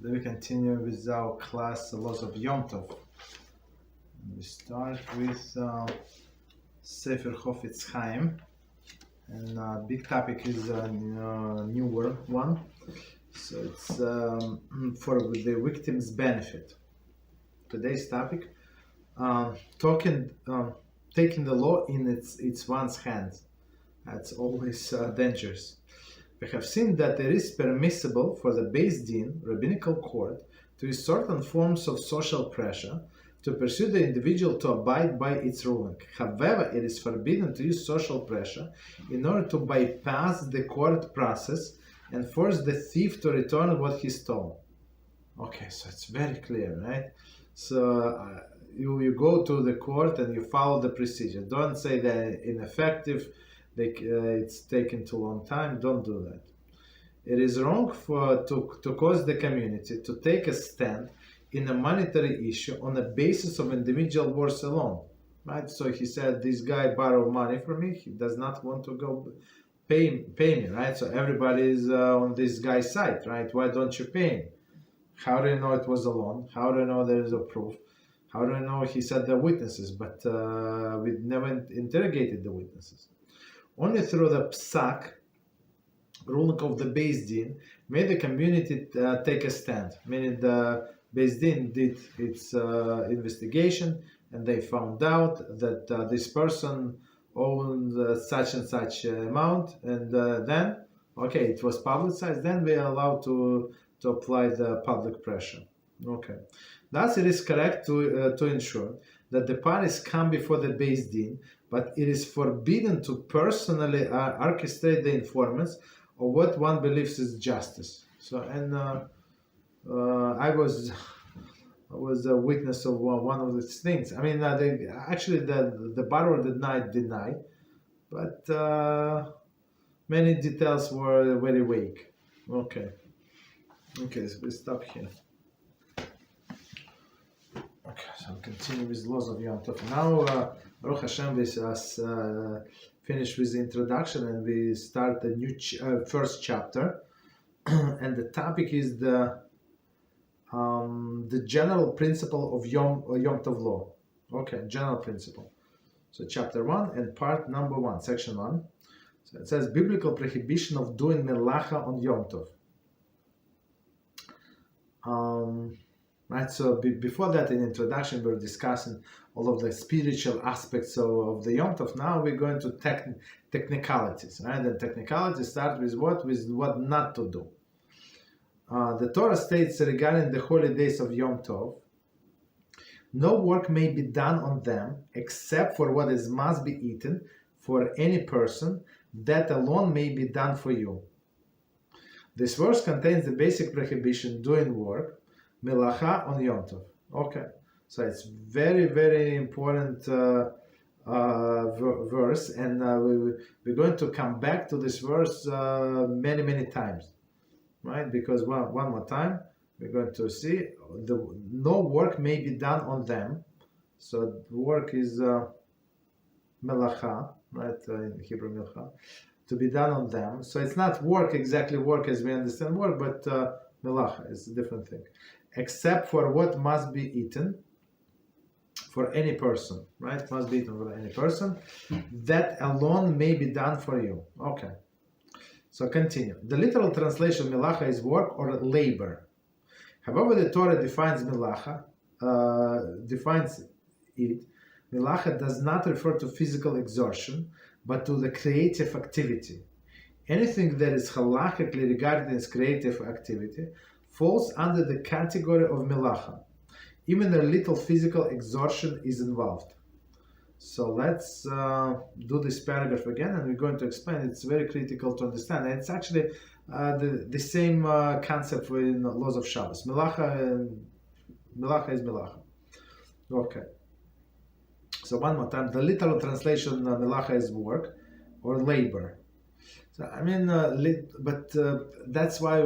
Then we continue with our class, the laws of Yom Tov. We start with Sefer Chofetz Chaim, and big topic is a newer one. So it's for the victim's benefit. Today's topic, taking the law in its one's hands. That's always dangerous. We have seen that it is permissible for the Beis Din, Rabbinical court, to use certain forms of social pressure to pursue the individual to abide by its ruling. However, it is forbidden to use social pressure in order to bypass the court process and force the thief to return what he stole. Okay, so it's very clear, right? So you go to the court and you follow the procedure. Don't say that ineffective, it's taken too long time. Don't do that. It is wrong to cause the community to take a stand in a monetary issue on the basis of individual worth alone, right? So he said, this guy borrowed money from me. He does not want to go pay me, right? So everybody is on this guy's side, right? Why don't you pay him? How do you know it was a loan? How do you know there is a proof? How do you know he said the witnesses, but we never interrogated the witnesses? Only through the psak, ruling of the Beis Din, made the community take a stand. Meaning the Beis Din did its investigation, and they found out that this person owned such and such amount, and then, okay, it was publicized. Then we are allowed to apply the public pressure. Okay, thus it is correct to ensure that the parties come before the Beis Din, but it is forbidden to personally orchestrate the informants of what one believes is justice. So, and I was a witness of one of these things. I mean, the borrower did not deny, but many details were very vague. Okay, so we stop here. Okay, so we'll continue with laws of Yom Tov. Now, Baruch Hashem, we finish with the introduction and we start the new first chapter. And the topic is the general principle of Yom Tov law. Okay, general principle. So chapter 1 and part number 1, section 1. So it says biblical prohibition of doing Melachah on Yom Tov. Right, so before that, in introduction, we were discussing all of the spiritual aspects of the Yom Tov. Now we're going to technicalities, right? And technicalities start with what? With what not to do. The Torah states regarding the holy days of Yom Tov, no work may be done on them except for what must be eaten for any person. That alone may be done for you. This verse contains the basic prohibition doing work, Melachah on Yom Tov. Okay, so it's very, very important verse, and we're going to come back to this verse many, many times, right? Because one more time, we're going to see no work may be done on them. So work is Melachah, right? In Hebrew, Melachah, to be done on them. So it's not exactly work as we understand work, but Melachah is a different thing. Except for what must be eaten for any person, right? Must be eaten for any person. That alone may be done for you. Okay. So continue. The literal translation of Melachah is work or labor. However, the Torah defines Melachah, Melachah does not refer to physical exertion, but to the creative activity. Anything that is halachically regarded as creative activity falls under the category of Melachah. Even a little physical exertion is involved. So let's do this paragraph again, and we're going to explain. It's very critical to understand. And it's actually the same concept in the laws of Shabbos. Melachah is Melachah. Okay. So one more time, the literal translation of Melachah is work or labor. So I mean, that's why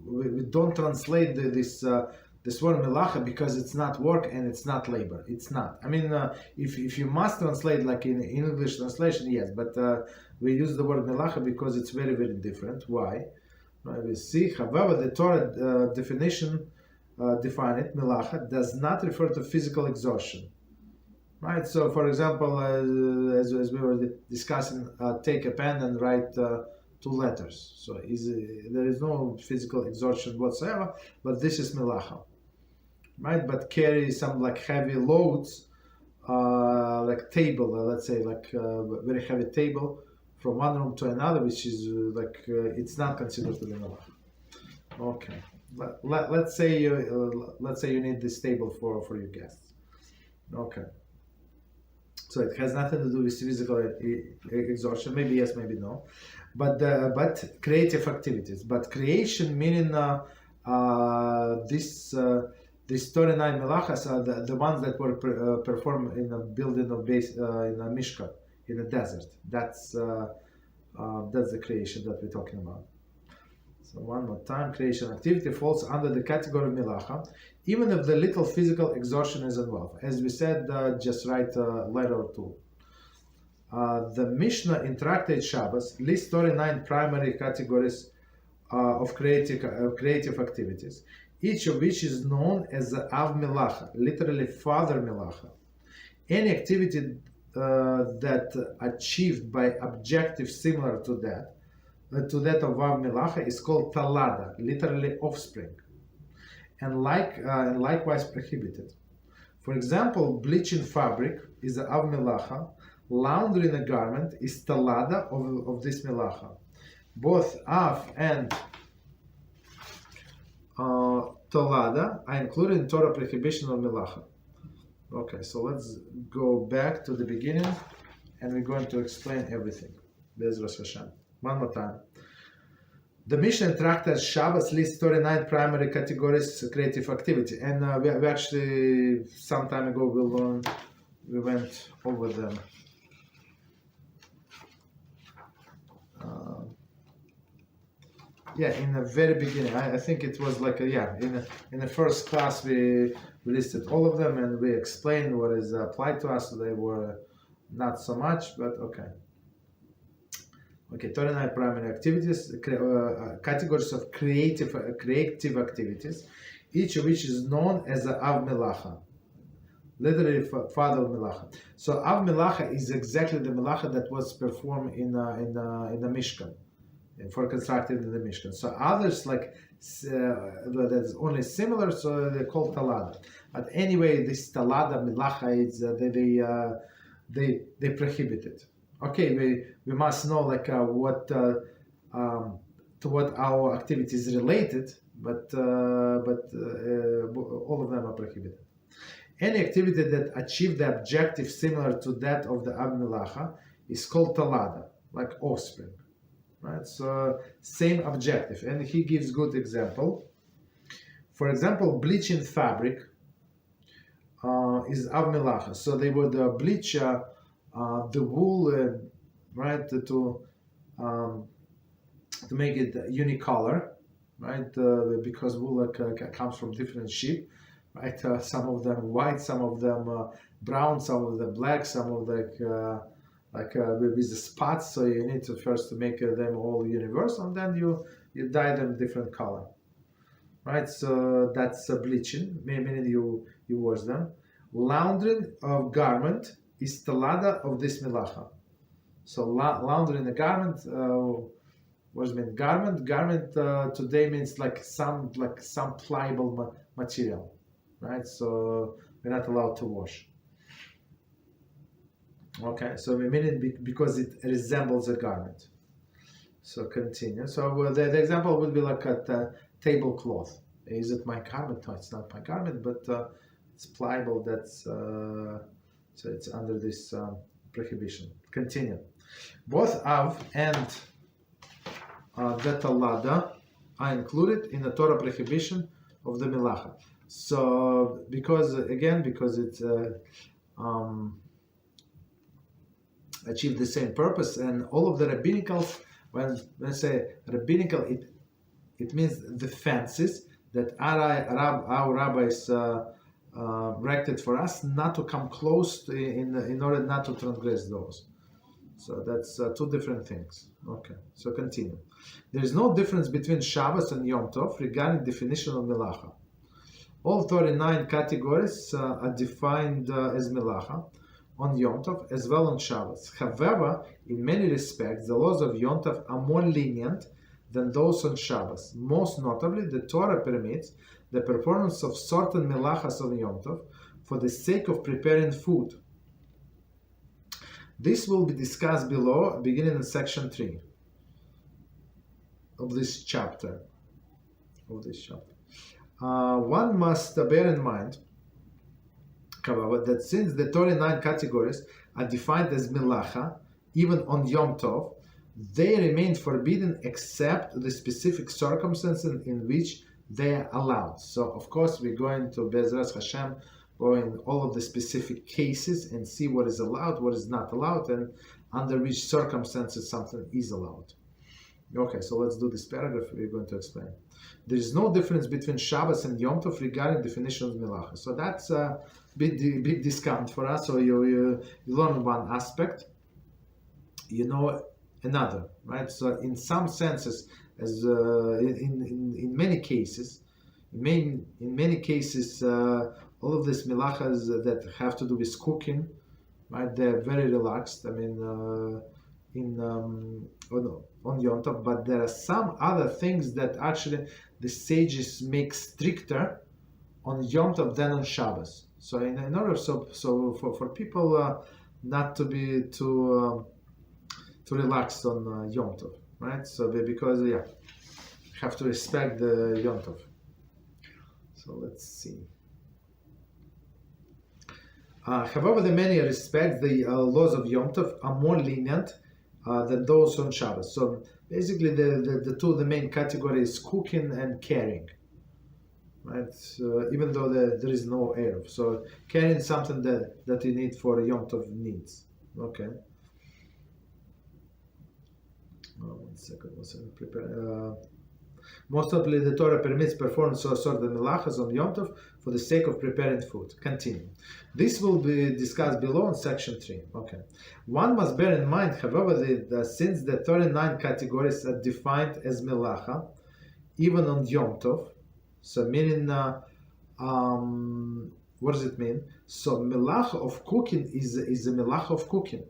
we don't translate this word Melachah, because it's not work and it's not labor. It's not. I mean, if you must translate like in English translation, yes, but we use the word Melachah because it's very, very different. Why? Right? We see, however, the Torah define it, Melachah, does not refer to physical exhaustion. Right? So, for example, as we were discussing, take a pen and write 2 letters. So there is no physical exhaustion whatsoever, but this is Melachah. Right? But carry some like heavy loads, like table, let's say like very heavy table from one room to another, which is it's not considered to be Melachah. Okay. Let's say you need this table for your guests. Okay. So it has nothing to do with physical exhaustion. Maybe yes, maybe no. But creative activities. But creation meaning this 39 melachas are the ones that were performed in a building of base in a mishkan in a desert. That's the creation that we're talking about. So one more time, creation activity falls under the category of Melachah, even if the little physical exhaustion is involved. As we said, just write a letter or two. The Mishnah in Tractate Shabbos lists 39 primary categories of creative activities, each of which is known as the Av Melachah, literally Father Melachah. Any activity that achieved by objective similar to that of Av Melachah is called Talada, literally offspring, and likewise prohibited. For example, bleaching fabric is the Av Melachah, laundering a garment is Talada of this Melachah. Both Av and Talada are included in Torah Prohibition of Melachah. Okay, so let's go back to the beginning and we're going to explain everything. Beezrat Hashem. One more time. The Mishnah in Tractate Shabbos lists 39 primary categories of creative activity, and we actually some time ago we went over them. In the very beginning, I think it was like in the first class we listed all of them and we explained what is applied to us. So they were not so much, but okay. Okay, 39 primary activities, categories of creative activities, each of which is known as the Av Melachah, literally Father of Melachah. So Av Melachah is exactly the Melachah that was performed in the Mishkan, for constructing in the Mishkan. So others that's only similar, so they're called Talada. But anyway, this Talada Melachah is they prohibited. Okay, we must know what to what our activity is related, but all of them are prohibited. Any activity that achieved the objective similar to that of the Av Melachah is called Talada, like offspring, right? So same objective, and he gives good example. For example, bleaching fabric is Av Melachah. So they would bleach the wool, right, to make it unicolor, right? Because wool comes from different sheep, right? Some of them white, some of them brown, some of them black, some of them with the spots. So you need to first make them all universal, and then you dye them different color, right? So that's bleaching, meaning you wash them. Laundering of garment is Talada of this Melachah. So laundering a garment, what does it mean? Garment today means some pliable material, right? So we're not allowed to wash. Okay, so we mean it because it resembles a garment. So continue. So the example would be like a tablecloth. Is it my garment? No, it's not my garment, but it's pliable. That's so it's under this prohibition. Continue. Both Av and the Talada are included in the Torah prohibition of the Melachah. So because it achieved the same purpose, and all of the rabbinicals, when I say rabbinical, it means the fences that our rabbis erected for us not to come close in order not to transgress those. So that's two different things. Okay, so continue. There is no difference between Shabbos and Yom Tov regarding definition of Melachah. All 39 categories are defined as Melachah on Yom Tov as well on Shabbos. However, in many respects, the laws of Yom Tov are more lenient than those on Shabbos. Most notably, the Torah permits the performance of certain Melachas on Yom Tov for the sake of preparing food. This will be discussed below, beginning in section 3 of this chapter. One must bear in mind, however, that since the 39 categories are defined as Melachah, even on Yom Tov, they remain forbidden except the specific circumstances in which they are allowed. So, of course, we're going to Beezrat Hashem, go in all of the specific cases and see what is allowed, what is not allowed, and under which circumstances something is allowed. Okay, so let's do this paragraph. We're going to explain. There is no difference between Shabbos and Yom Tov regarding definition of Melachah. So that's a big discount for us. So you learn one aspect, you know another, right? So in some senses, as in many cases, in many cases, all of these melachas that have to do with cooking, right? They're very relaxed. I mean, on Yom Tov, but there are some other things that actually the sages make stricter on Yom Tov than on Shabbos. So in order for people not to be too relaxed on Yom Tov, right? So because have to respect the Yom Tov. So let's see. However, in many respects, the laws of Yom Tov are more lenient than those on Shabbos. So basically, the main categories cooking and carrying, right? Even though there is no Erev, so carrying something that you need for Yom Tov needs. Okay. One second. Prepare. Most notably, the Torah permits performance of certain melachas on Yom Tov for the sake of preparing food. Continue. This will be discussed below in section 3. Okay. One must bear in mind, however, that since the 39 categories are defined as melacha, even on Yom Tov, so meaning, what does it mean? So melacha of cooking is a melacha of cooking,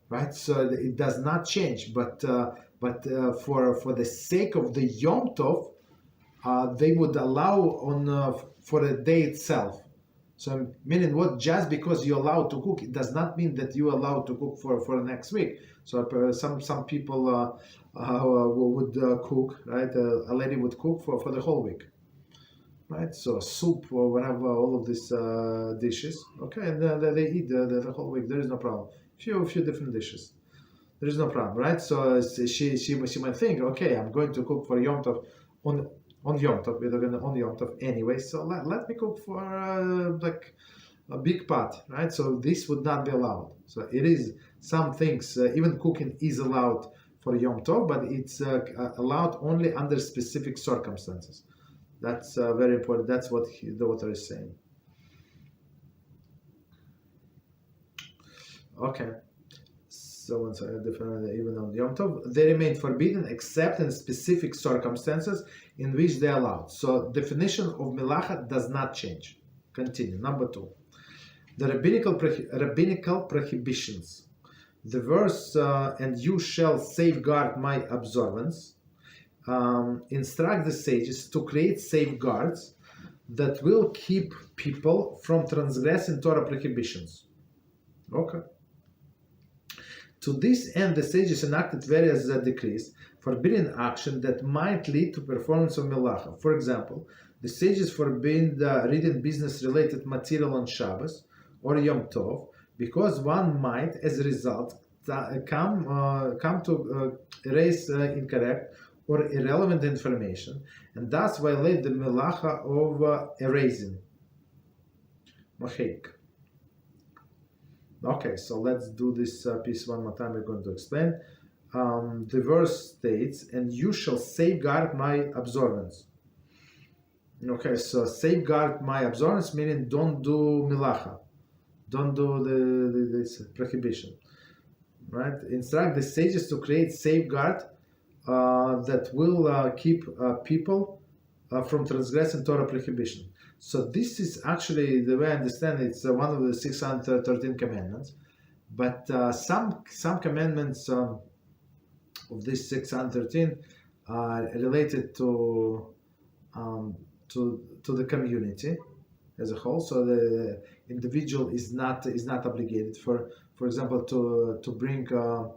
right? So it does not change, but for the sake of the Yom Tov, they would allow on for the day itself. So meaning what? Just because you're allowed to cook, it does not mean that you're allowed to cook for the next week. So some people would cook, right? A lady would cook for the whole week, right? So soup or whatever, all of these dishes, okay, and they eat the whole week. There is no problem. Few different dishes. There is no problem, right? So she might think, okay, I'm going to cook for Yom Tov on Yom Tov. We're going to on Yom Tov anyway. So let me cook for like a big pot, right? So this would not be allowed. So it is some things, even cooking is allowed for Yom Tov, but it's allowed only under specific circumstances. That's very important. That's what the author is saying. Okay. So once I define even on Yom Tov, they remain forbidden except in specific circumstances in which they are allowed. So definition of Melachah does not change. Continue. Number 2. The rabbinical prohibitions. The verse, and you shall safeguard my observance, instruct the sages to create safeguards that will keep people from transgressing Torah prohibitions. Okay. To this end, the sages enacted various decrees forbidding action that might lead to performance of Melachah. For example, the sages forbid reading business-related material on Shabbos or Yom Tov because one might, as a result, come to erase incorrect or irrelevant information and thus violate the Melachah of erasing. Mocheil. Okay, so let's do this piece one more time. We're going to explain. The verse states, and you shall safeguard my observance. Okay, so safeguard my observance, meaning don't do Melachah. Don't do this prohibition. right? Instruct the sages to create safeguard that will keep people from transgressing Torah prohibition. So this is actually, the way I understand it, it's one of the 613 commandments. But some commandments of this 613 are related to the community as a whole. So the individual is not obligated. For example, to bring a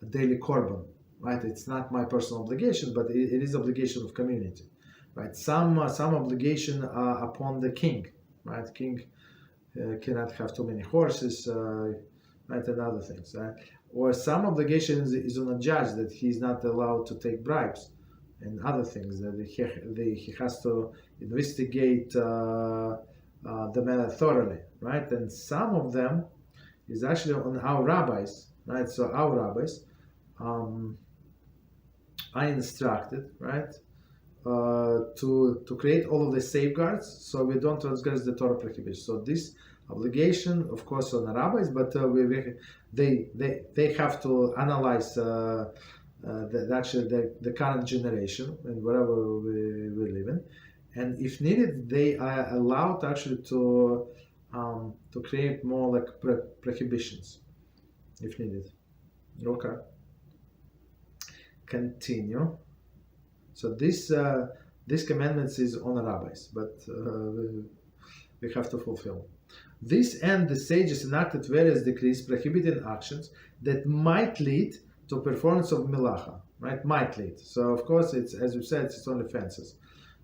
daily korban, right? It's not my personal obligation, but it is obligation of community, right? Some obligation upon the king, right? King cannot have too many horses, right, and other things, right? Or some obligations is on a judge, that he's not allowed to take bribes, and other things, that he has to investigate the matter thoroughly, right? And some of them is actually on our rabbis, right? So our rabbis are instructed, right, to create all of the safeguards so we don't transgress the Torah prohibition. So this obligation, of course, on the rabbis, but they have to analyze the current generation and wherever we live in, and if needed, they are allowed actually to create more like prohibitions if needed. Okay. Continue. So this commandments is on the rabbis, but we have to fulfill. This end, the sages enacted various decrees prohibiting actions that might lead to performance of Melachah, right? Might lead. So of course, it's, as we said, it's only fences,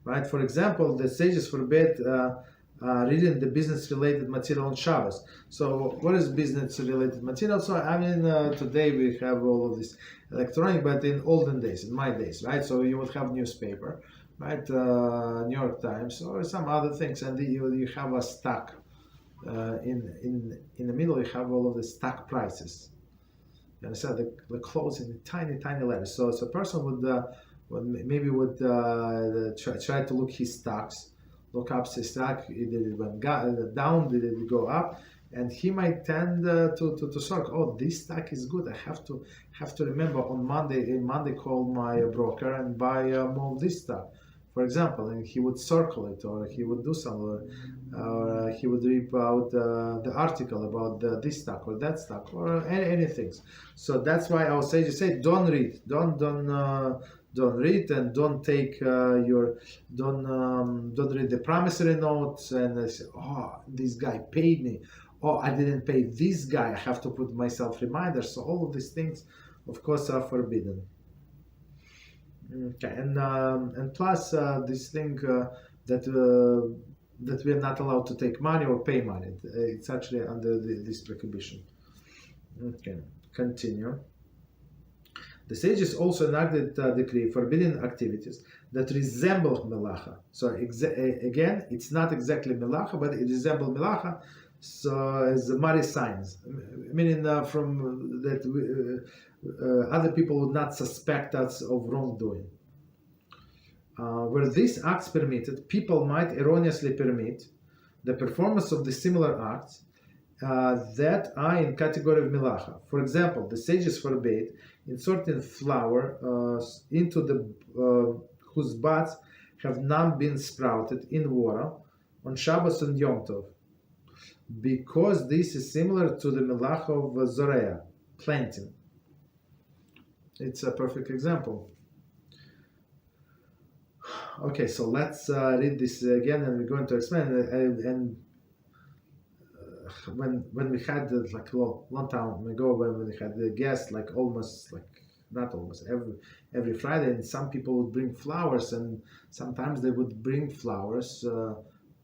right? For example, the sages forbid reading the business-related material on Shabbos. So what is business-related material? So I mean, today we have all of this electronic, but in olden days, in my days, right? So you would have newspaper, right? New York Times or some other things, and you have a stock. In the middle, you have all of the stock prices. You understand, the clothes in tiny letters. So a person would try to look his stocks, look up his stock. Did it went down? Did it go up? And he might tend to sort. Oh, this stock is good. I have to remember on Monday call my broker and buy more of this stock, for example. And he would circle it, or he would do some, or he would read out the article about this stock or that stock or anything. So that's why our sages say, don't read, don't read, and don't take don't read the promissory notes and say, oh, this guy paid me. Oh, I didn't pay this guy. I have to put myself reminders. So all of these things, of course, are forbidden. Okay, and plus this thing that we are not allowed to take money or pay money. It's actually under this prohibition. Okay, continue. The sages also enacted a decree forbidding activities that resemble Melachah. So again, it's not exactly Melachah, but it resembles Melachah. So as the Mari signs, meaning from that other people would not suspect us of wrongdoing. Where these acts permitted, people might erroneously permit the performance of the similar acts that are in category of Melachah. For example, the sages forbade inserting flour into the whose buds have not been sprouted in water on Shabbos and Yom Tov, because this is similar to the Melachah of Zoreah, planting. It's a perfect example. Okay, so let's read this again, and we're going to explain. And when we had like a long time ago, when we had the guests, like almost like not almost every Friday, and some people would bring flowers, and sometimes they would bring flowers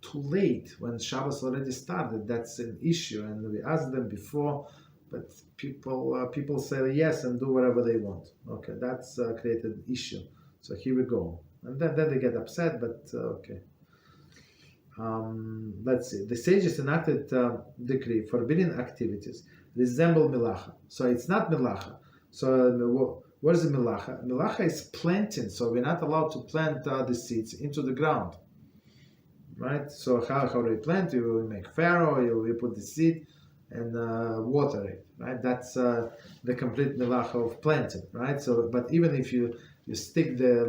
too late when Shabbos already started. That's an issue, and we asked them before, but people say yes and do whatever they want. Okay, that's created an issue. So here we go, and then they get upset. But okay. Let's see. The sages enacted decree forbidding activities resemble Melachah. So it's not Melachah. So what is the Melachah? Melachah is planting. So we're not allowed to plant the seeds into the ground, right? So how do you plant? You make farrow. You put the seed, and water it, right? That's the complete Melachah of planting, right? So, but even if you stick there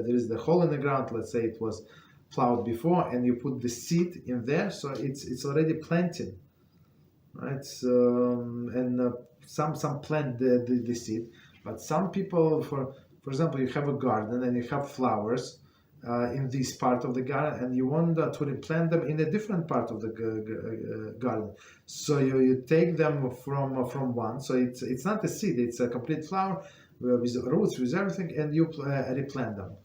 is the hole in the ground, let's say it was plowed before, and you put the seed in there, so it's already planted, right? So, and some plant the seed, but some people, for example, you have a garden and you have flowers in this part of the garden, and you want to replant them in a different part of the garden. So you take them from one. So it's not a seed; it's a complete flower with roots, with everything, and you replant them.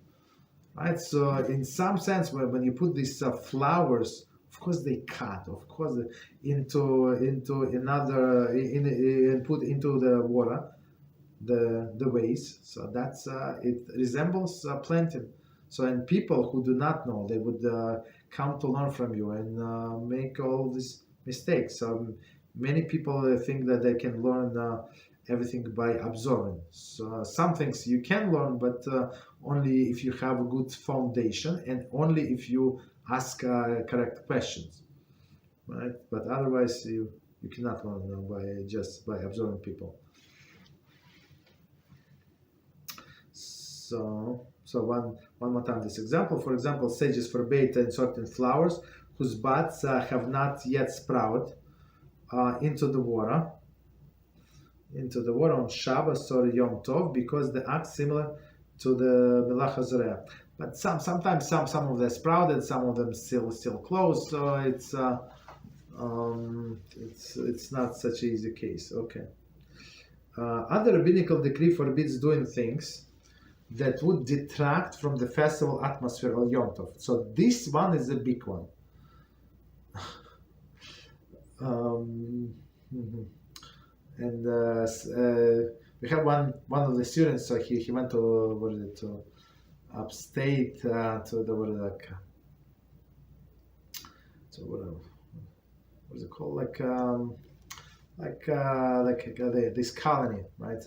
Right. So in some sense, when you put these flowers, of course they cut, of course, into another and put into the water, the ways. So that's it resembles planting. So, and people who do not know, they would come to learn from you and make all these mistakes. So many people think that they can learn everything by observing. So some things you can learn, but only if you have a good foundation and only if you ask correct questions, right? But otherwise, you cannot learn by observing people. So one more time this example. For example, sages forbade certain flowers whose buds have not yet sprouted into the water on Shabbos or Yom Tov, because they act similar to the Melachah. But sometimes some of them sprouted, some of them still closed. So it's not such an easy case. Okay. Other rabbinical decree forbids doing things that would detract from the festival atmosphere of Yom Tov. So this one is a big one. And we have one of the students. So he went to upstate to the what is it called, this colony, right?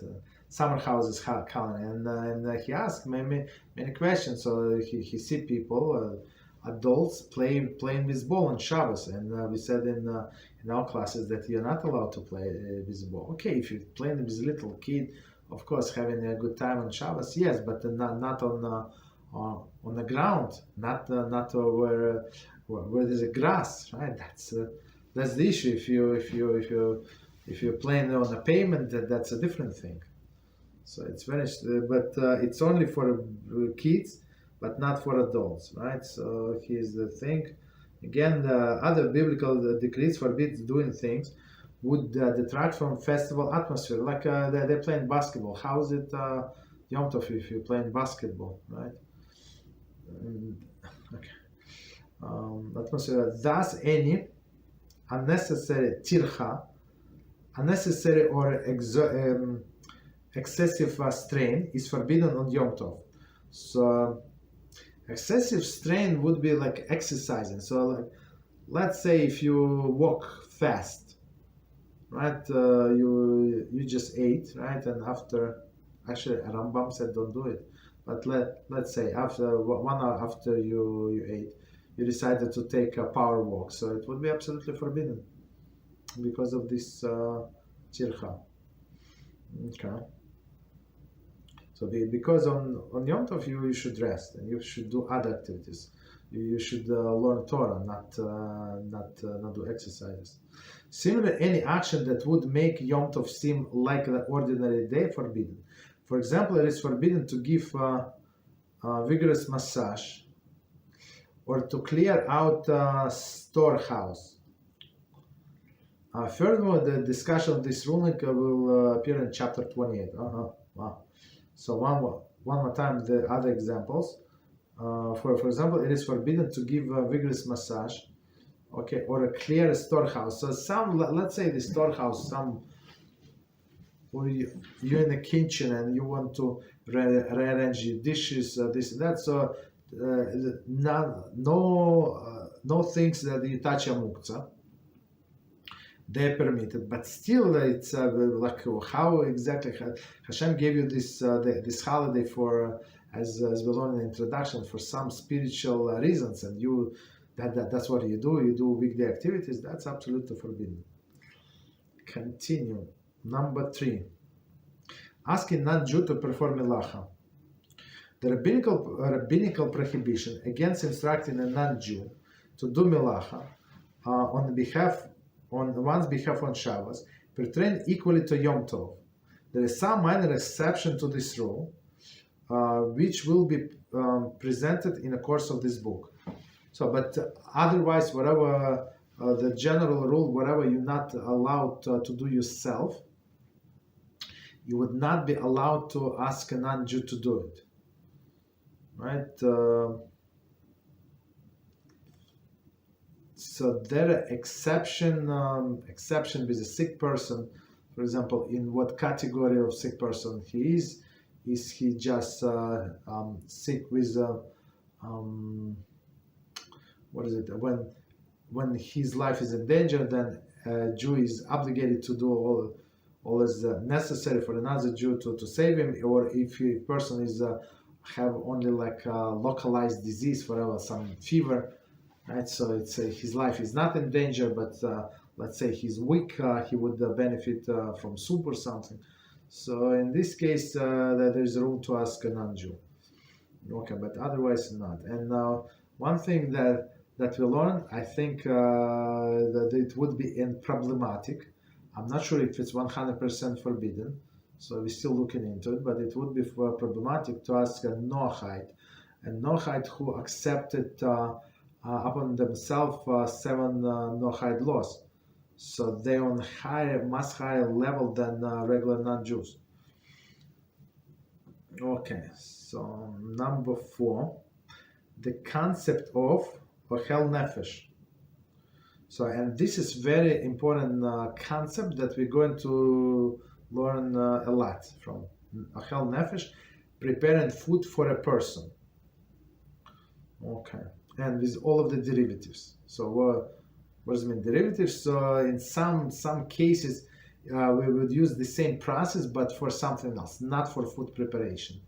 Summer houses colony, and he asked many questions. So he see people, adults playing with ball on Shabbos, and we said in our classes that you're not allowed to play with ball. Okay, if you're playing with a little kid, of course, having a good time on Shabbos, yes, but not on the ground, not where there's a grass, right? That's the issue. If you're playing on a pavement, that's a different thing. So it's very, but it's only for kids, but not for adults, right? So here's the thing. Again, the other biblical decrees forbid doing things would detract from festival atmosphere, like they're playing basketball. How is it Yom Tov if you're playing basketball, right? Okay. Atmosphere. Thus, any unnecessary tircha, unnecessary or excessive strain is forbidden on Yom Tov. So excessive strain would be like exercising. So like, let's say if you walk fast, right? You just ate, right? And after, actually Rambam said don't do it. But let's say after 1 hour after you ate, you decided to take a power walk. So it would be absolutely forbidden because of this tircha. Okay. So because on Yom Tov you should rest and you should do other activities. You should learn Torah, not do exercises. Similarly, any action that would make Yom Tov seem like an ordinary day forbidden. For example, it is forbidden to give a vigorous massage or to clear out a storehouse. Furthermore, the discussion of this ruling will appear in chapter 28. Wow. So one more time, the other examples. For example, it is forbidden to give a vigorous massage, okay, or a clear storehouse. So let's say the storehouse, or you're in the kitchen and you want to rearrange your dishes, this and that. So no things that you touch a muktzah. They're permitted, but still it's like how exactly Hashem gave you this holiday for, as we learned in the introduction, for some spiritual reasons, and that's what you do. You do weekday activities. That's absolutely forbidden. Continue. Number 3. Asking non-Jew to perform Melachah. The rabbinical prohibition against instructing a non-Jew to do Melachah on one's behalf on Shabbos pertain equally to Yom Tov. There is some minor exception to this rule, which will be presented in the course of this book. So, but otherwise, whatever the general rule, whatever you're not allowed to do yourself, you would not be allowed to ask a non-Jew to do it, right? So there are exception with a sick person. For example, in what category of sick person he is? Is he just sick with what is it? When his life is in danger, then a Jew is obligated to do all is necessary for another Jew to save him. Or if a person is have only like a localized disease, whatever, some fever, right? So it's his life is not in danger, but let's say he's weak, he would benefit from soup or something. So in this case, there is room to ask a non-Jew. Okay, but otherwise not. And one thing that we learn, I think that it would be problematic. I'm not sure if it's 100% forbidden, so we're still looking into it, but it would be problematic to ask a Noahide who accepted upon themselves 7 Noahide laws. So they're on much higher level than regular non-Jews. Okay, so number 4, the concept of Ocheil Nefesh. So, and this is very important concept that we're going to learn a lot from. Ocheil Nefesh, preparing food for a person. Okay, and with all of the derivatives. So what does it mean, derivatives? So in some cases, we would use the same process, but for something else, not for food preparation.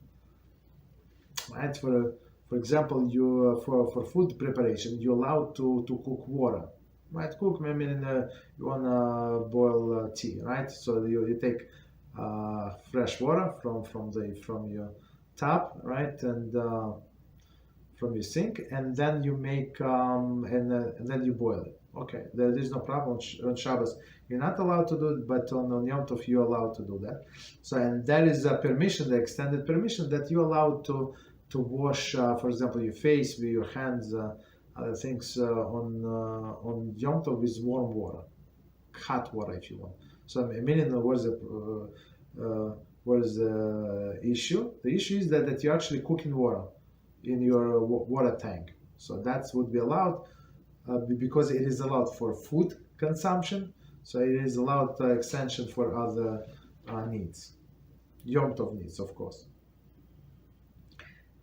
Right? For example, you for food preparation, you're allowed to cook water. Right? Cook, I mean, you wanna boil tea, right? So you take fresh water from your tap, right, and from your sink, and then you make and then you boil it. Okay, there is no problem on Shabbos. You're not allowed to do it, but on Yom Tov you're allowed to do that. So, and there is a permission, the extended permission, that you're allowed to wash, for example, your face with your hands, other things on Yom Tov with warm water, hot water if you want. So, I mean, what is the issue? The issue is that you're actually cooking water in your water tank. So that would be allowed because it is allowed for food consumption. So it is allowed extension for other needs, Yom Tov needs, of course.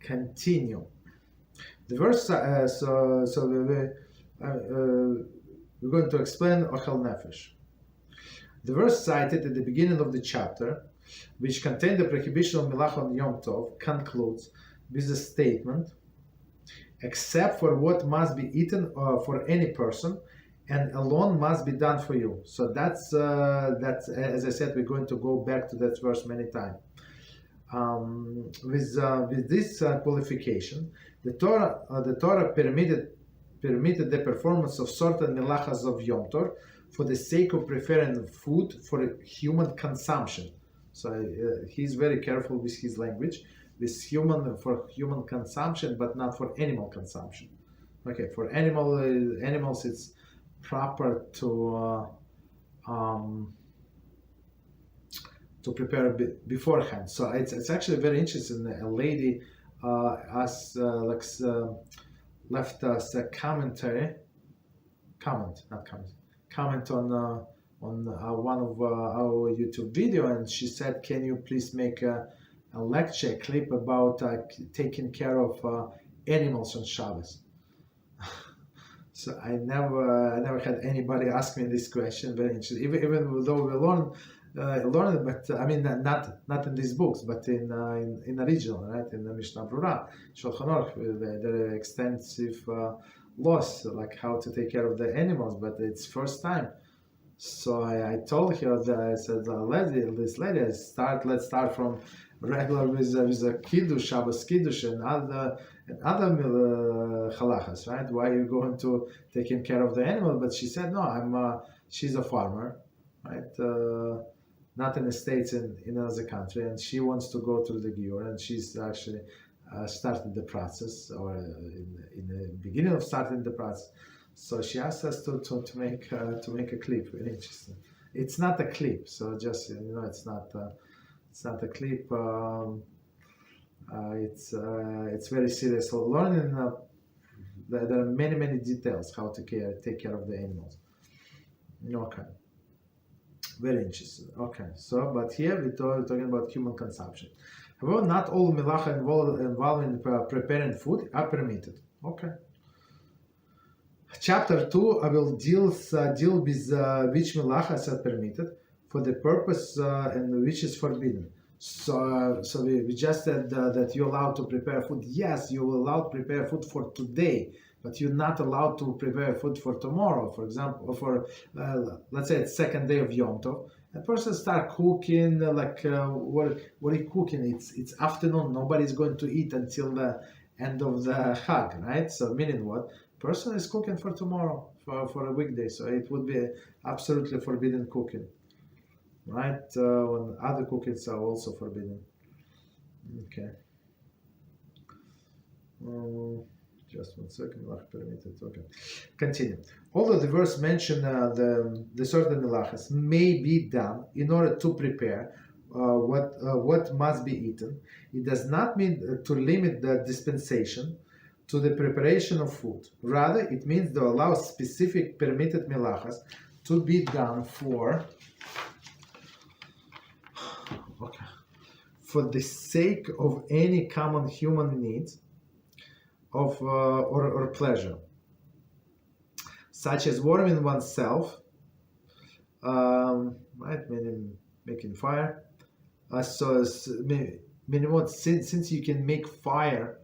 Continue. The verse. We're going to explain Ocheil Nefesh. The verse cited at the beginning of the chapter, which contained the prohibition of Melachah on Yom Tov, concludes with the statement, except for what must be eaten for any person, and alone must be done for you. So that's as I said, we're going to go back to that verse many times. With this qualification, the Torah permitted the performance of certain melachas of Yom Tov for the sake of preparing food for human consumption. So he's very careful with his language. For human consumption, but not for animal consumption. Okay, for animals, it's proper to prepare beforehand. So it's actually very interesting. A lady left us a comment on one of our YouTube video, and she said, "Can you please make a lecture clip about taking care of animals on Shabbos?" So I never had anybody ask me this question. Very interesting. Even though we learn it, but I mean not in these books, but in original, right? In the Mishnah Brura, Shol HaMoed, there are extensive laws like how to take care of the animals. But it's first time So I told her that I said, let's start from regular with a kiddush, Shabbos kiddush, and other halachas, right? Why are you going to taking care of the animal? But she said, no, she's a farmer, right? Not in the States, in another country, and she wants to go to the Gior, and she's actually started the process, or in the beginning of starting the process. So she asked us to make a clip. Very interesting. It's not a clip, so just it's not a clip. It's very serious. So learning. There are many details how to take care of the animals. Okay. Very interesting. Okay. So, but here we're talking about human consumption. However, not all Melachah involved in preparing food are permitted. Okay. Chapter 2, I will deal with which melachas are permitted for the purpose and which is forbidden. So we just said that you're allowed to prepare food. Yes, you're allowed to prepare food for today, but you're not allowed to prepare food for tomorrow. For example, for let's say it's second day of Yom Tov, a person start cooking what are you cooking? It's afternoon. Nobody's going to eat until the end of the Chag, right? So meaning what? Person is cooking for tomorrow, for a weekday, so it would be absolutely forbidden cooking, right? When other cookings are also forbidden. Okay. Just 1 second. Permitted. Okay. Continue. Although the verse mentioned the certain melachas may be done in order to prepare what must be eaten, it does not mean to limit the dispensation to the preparation of food. Rather, it means to allow specific permitted melachas to be done for the sake of any common human needs of or pleasure, such as warming oneself, right? Meaning making fire. Since you can make fire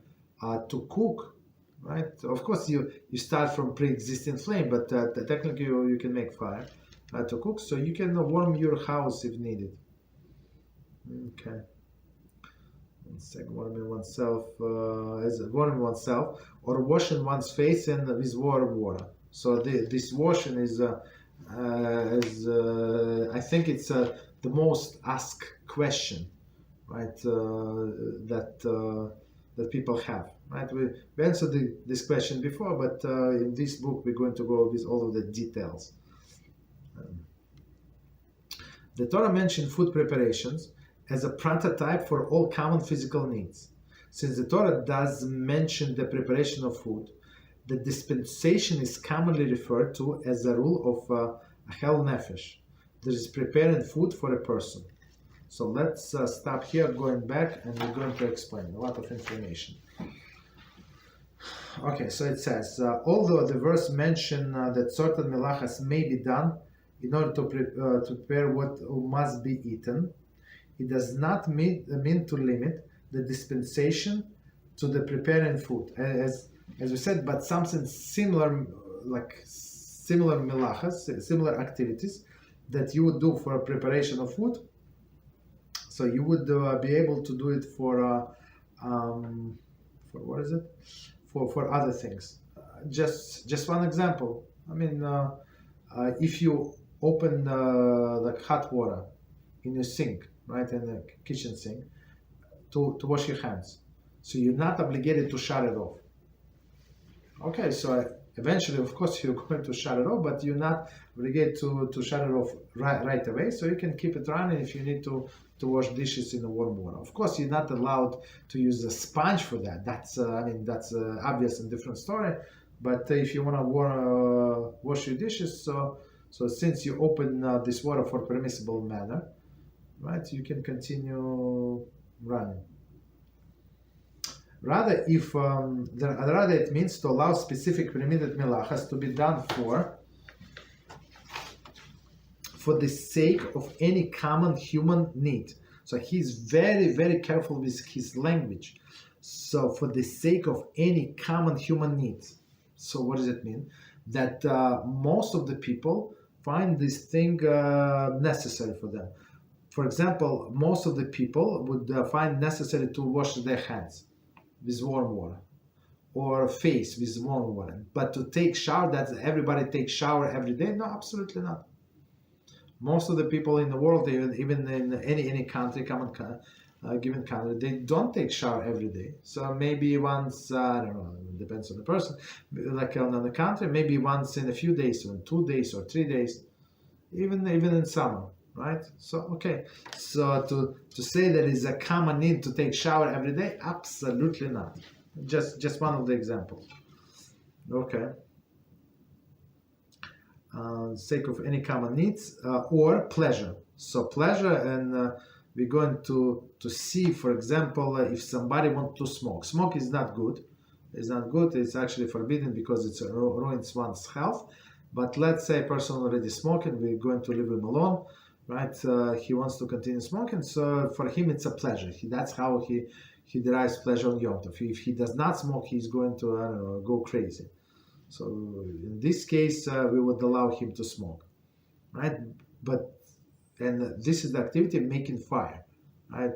to cook, right? Of course, you start from pre-existing flame, but technically you can make fire to cook, so you can warm your house if needed. Okay. 1 second. Warming oneself, or washing one's face with warm water. So this washing is I think it's the most asked question, right? That people have, right? We answered this question before, but in this book we're going to go with all of the details. The Torah mentioned food preparations as a prototype for all common physical needs. Since the Torah does mention the preparation of food, the dispensation is commonly referred to as the rule of Ocheil Nefesh. That is preparing food for a person. So let's stop here, going back, and we're going to explain a lot of information. Okay, so it says, although the verse mentioned that certain melachas may be done in order to prepare what must be eaten, it does not mean to limit the dispensation to the preparing food. As we said, but something similar, like similar melachas, similar activities that you would do for a preparation of food. So you would be able to do it for what is it? For other things. Just one example. I mean, if you open like hot water in your sink, right, in the kitchen sink, to wash your hands, so you're not obligated to shut it off. Okay, so eventually, of course, you're going to shut it off, but you're not obligated to shut it off right away. So you can keep it running if you need to wash dishes in the warm water. Of course, you're not allowed to use a sponge for that. That's that's obvious and different story. But if you want to wash your dishes, so since you open this water for permissible manner, right, you can continue running. Rather, rather it means to allow specific permitted melachas to be done for the sake of any common human need. So he's very, very careful with his language. So for the sake of any common human needs. So what does it mean? That most of the people find this thing necessary for them. For example, most of the people would find necessary to wash their hands with warm water, or face with warm water. But to take shower, that everybody takes shower every day? No, absolutely not. Most of the people in the world, even in any country, given country, they don't take shower every day. So maybe once, I don't know, it depends on the person. Like on the country, maybe once in a few days, or 2 days, or 3 days, even in summer, right? So okay, so to say there is a common need to take shower every day, absolutely not. Just one of the examples. Okay. Sake of any common needs or pleasure. So pleasure, and we're going to see, for example, if somebody wants to smoke. Smoke is not good. It's not good. It's actually forbidden because it ruins one's health. But let's say a person already smoking, we're going to leave him alone, right? He wants to continue smoking, so for him it's a pleasure. That's how he derives pleasure on Yom Tov. If he does not smoke, he's going to, I don't know, go crazy. So in this case, we would allow him to smoke, right? And this is the activity of making fire, right?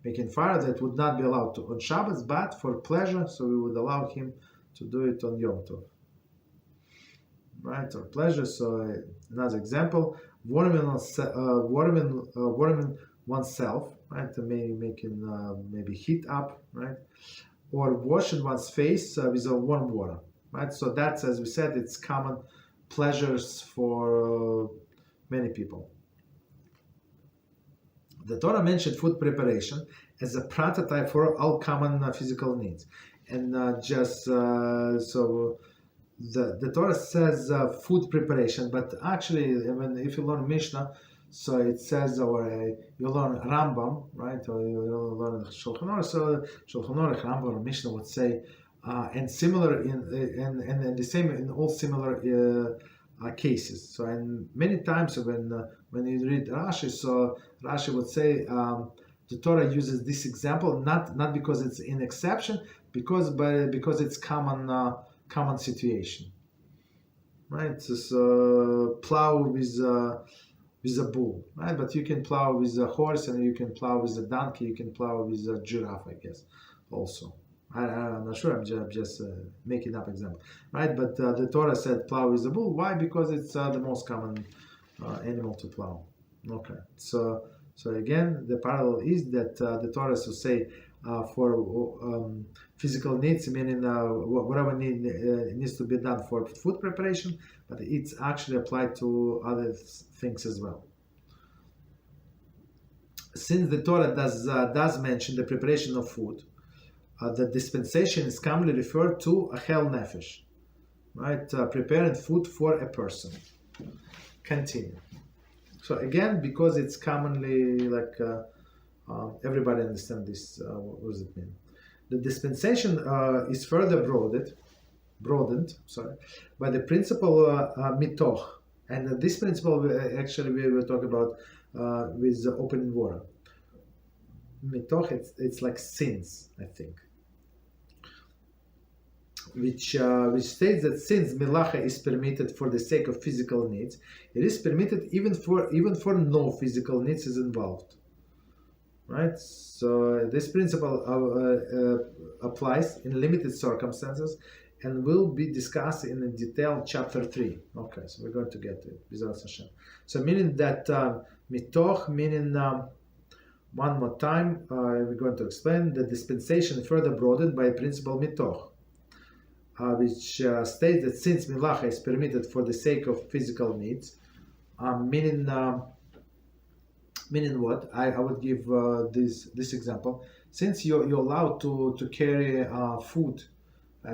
Making fire that would not be allowed to on Shabbos, but for pleasure, so we would allow him to do it on Yom Tov, right? Or pleasure. So another example: warming oneself, right? Making maybe heat up, right? Or washing one's face with a warm water, right? So that's, as we said, it's common pleasures for many people. The Torah mentioned food preparation as a prototype for all common physical needs. And so the Torah says food preparation, but actually, if you learn Mishnah, so it says, or you learn Rambam, right? Or you learn Shulchan Aruch. So Shulchan Aruch, Rambam, or Mishnah would say, and similar and the same in all similar cases. So and many times when you read Rashi, so Rashi would say the Torah uses this example not because it's an exception, because it's common situation, right? So plow with a bull, right? But you can plow with a horse, and you can plow with a donkey, you can plow with a giraffe, I guess, also. I'm not sure, I'm just making up example, right? But the Torah said plow with a bull. Why? Because it's the most common animal to plow. Okay, so again, the parallel is that the Torah will say for physical needs, meaning whatever needs to be done for food preparation, but it's actually applied to other things as well. Since the Torah does mention the preparation of food, the dispensation is commonly referred to Ocheil Nefesh, right? Preparing food for a person. Continue. So again, because it's commonly like everybody understands this. What does it mean? The dispensation is further broadened, by the principle mitoch, and this principle actually we will talk about with the opening water. Mitoch, it's like sins, I think, which states that since Melachah is permitted for the sake of physical needs, it is permitted even for no physical needs is involved. Right? So this principle applies in limited circumstances and will be discussed in detail chapter 3. Okay, so we're going to get to it. Beezrat Hashem. So meaning that mitoch, meaning one more time, we're going to explain the dispensation further broadened by principle mitoch, which states that since Melachah is permitted for the sake of physical needs, meaning what? I would give this example. Since you're allowed to carry food,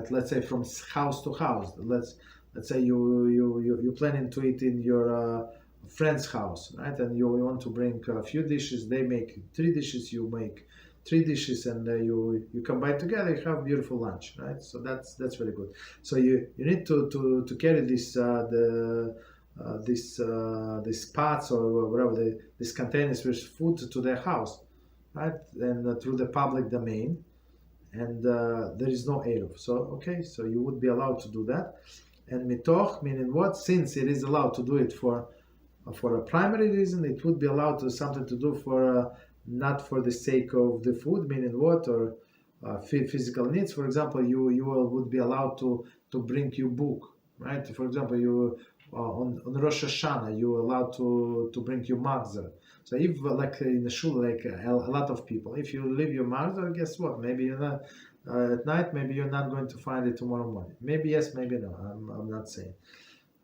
let's say from house to house. Let's say you're planning to eat in your friend's house, right? And you want to bring a few dishes. They make 3 dishes. You make 3 dishes, and you combine together. You have beautiful lunch, right? So that's very good. So you need to carry this these pots or whatever these containers with food to their house, right? And through the public domain, and there is no eruv. So okay, so you would be allowed to do that, And mitoch, meaning what? Since it is allowed to do it for a primary reason, it would be allowed to something to do for not for the sake of the food, meaning what? Or physical needs. For example, you would be allowed to bring you book, right? For example, you on Rosh Hashanah, you allowed to bring your magzor. So if like in the shul, like a lot of people, if you leave your magzor, guess what? Maybe you're not at night. Maybe you're not going to find it tomorrow morning. Maybe yes, maybe no. I'm not saying,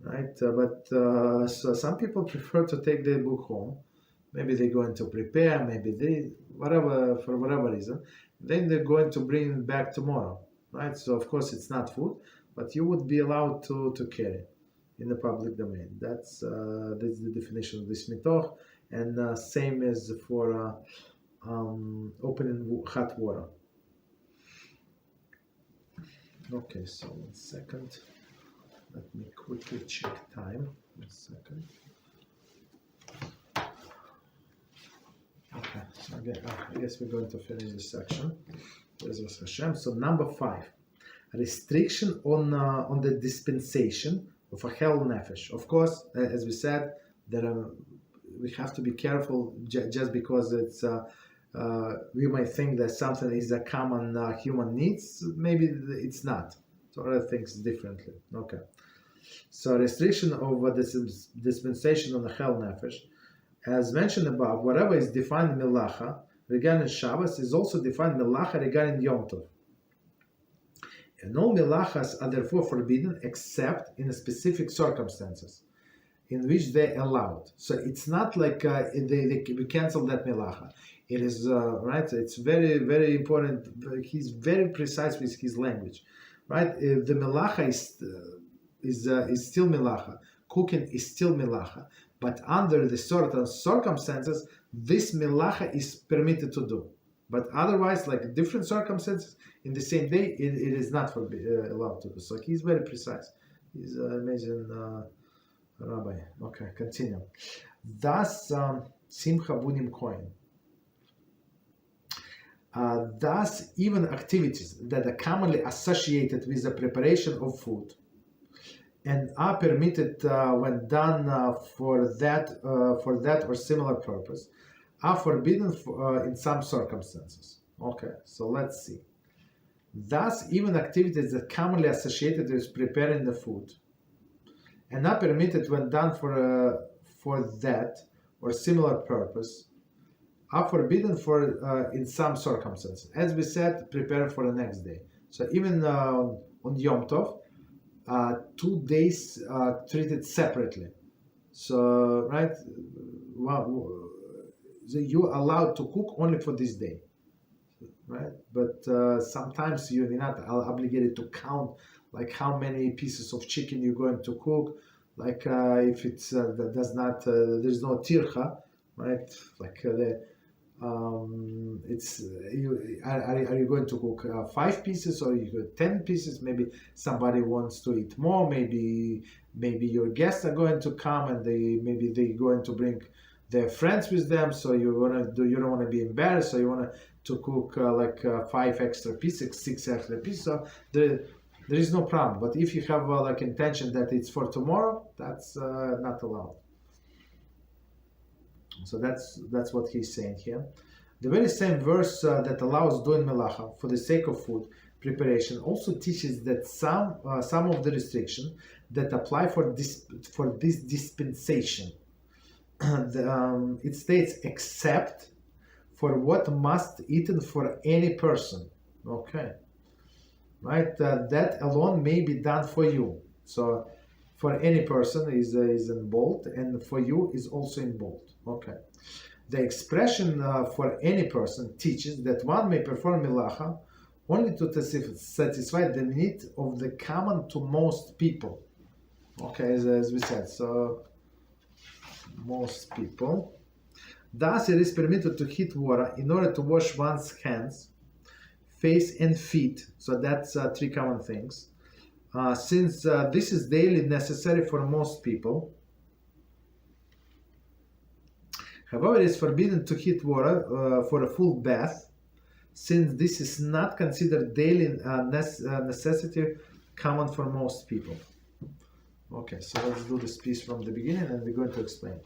right? So some people prefer to take their book home. Maybe they're going to prepare. Maybe they for whatever reason. Then they're going to bring it back tomorrow, right? So of course it's not food, but you would be allowed to carry in the public domain. That's the definition of this mitoch, and same as for opening hot water. Okay, so 1 second. Let me quickly check time. 1 second. Okay, so I guess we're going to finish this section. Beezrat Hashem. So number 5, restriction on the dispensation of Ocheil Nefesh. Of course, as we said, we have to be careful just because it's we might think that something is a common human needs. Maybe it's not. So other things differently. Okay. So restriction of this dispensation on Ocheil Nefesh, as mentioned above, whatever is defined Melachah regarding Shabbos is also defined Melachah regarding Yom Tov. And all Melachas are therefore forbidden except in specific circumstances in which they allowed. So it's not like we cancel that Melacha. It is right. It's very, very important. He's very precise with his language, right? The Melacha is still Melacha. Cooking is still Melacha, but under the certain circumstances, this Melacha is permitted to do. But otherwise, like different circumstances, in the same day, it is not allowed to do. So he's very precise. He's an amazing Rabbi. Okay, continue. Thus, Simcha Bunim Kohen. Thus, even activities that are commonly associated with the preparation of food and are permitted when done for that or similar purpose are forbidden in some circumstances. Okay, so let's see. Thus, even activities that commonly associated with preparing the food and not permitted when done for that or similar purpose are forbidden in some circumstances. As we said, prepare for the next day. So even on Yom Tov, 2 days treated separately. So right, you're allowed to cook only for this day, right? But sometimes you're not obligated to count like how many pieces of chicken you're going to cook. Like if it's that does not there's no tircha, right? Like it's are you going to cook 5 pieces or you cook 10 pieces? Maybe somebody wants to eat more. Maybe your guests are going to come and they're going to bring their friends with them. So you don't want to be embarrassed. So you want to cook 5 extra pieces, 6 extra pieces. So there is no problem. But if you have intention that it's for tomorrow, that's not allowed. So that's what he's saying here. The very same verse that allows doing melacha for the sake of food preparation also teaches that some of the restrictions that apply for this dispensation. It states except for what must eaten for any person. Okay, right? That alone may be done for you. So for any person is in bold, and for you is also in bold. Okay. The expression for any person teaches that one may perform melacha only to satisfy the need of the common to most people. Okay, as we said, so most people. Thus, it is permitted to heat water in order to wash one's hands, face, and feet. So that's 3 common things. Since this is daily necessary for most people. However, it is forbidden to heat water for a full bath, since this is not considered daily necessity common for most people. Okay, so let's do this piece from the beginning and we're going to explain.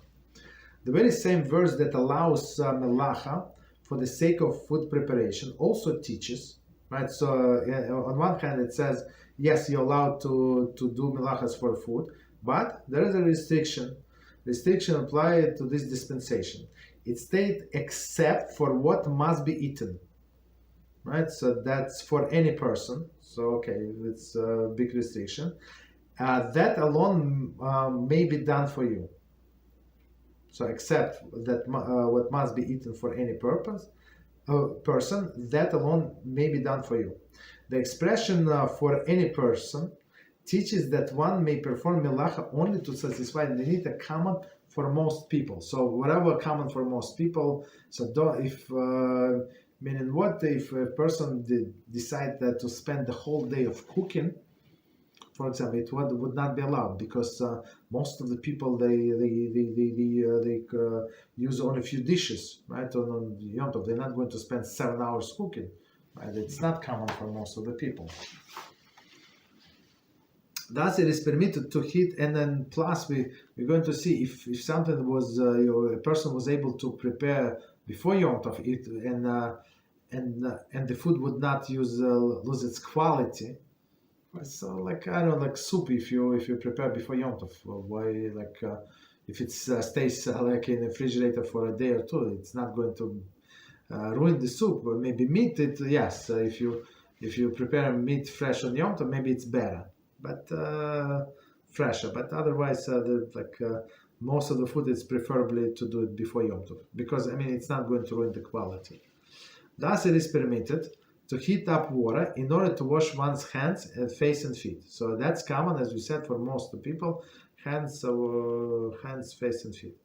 The very same verse that allows Melachah for the sake of food preparation also teaches, right? So on one hand it says, yes, you're allowed to do Melachas for food, but there is a restriction. Restriction applied to this dispensation. It states except for what must be eaten, right? So that's for any person. So okay, it's a big restriction. That alone may be done for you. So except that what must be eaten for any person, that alone may be done for you. The expression for any person teaches that one may perform melacha only to satisfy the need common for most people. So whatever common for most people. So meaning what if a person decide that to spend the whole day of cooking, for example, it would not be allowed because most of the people they use only a few dishes, right? On Yom Tov, they're not going to spend 7 hours cooking, right? It's not common for most of the people. Thus, it is permitted to heat, and then plus we're going to see if something was a person was able to prepare before Yom Tov, and the food would not lose its quality. So like I don't know, like soup, if you prepare before Yom Tov, why if it stays like in the refrigerator for a day or two, it's not going to ruin the soup. Or maybe meat, yes, if you prepare meat fresh on Yom Tov, maybe it's better, but fresher. But otherwise, most of the food is preferably to do it before Yom Tov because it's not going to ruin the quality. Thus, it is permitted to heat up water in order to wash one's hands, face, and feet. So that's common, as we said, for most of the people, hands, face, and feet.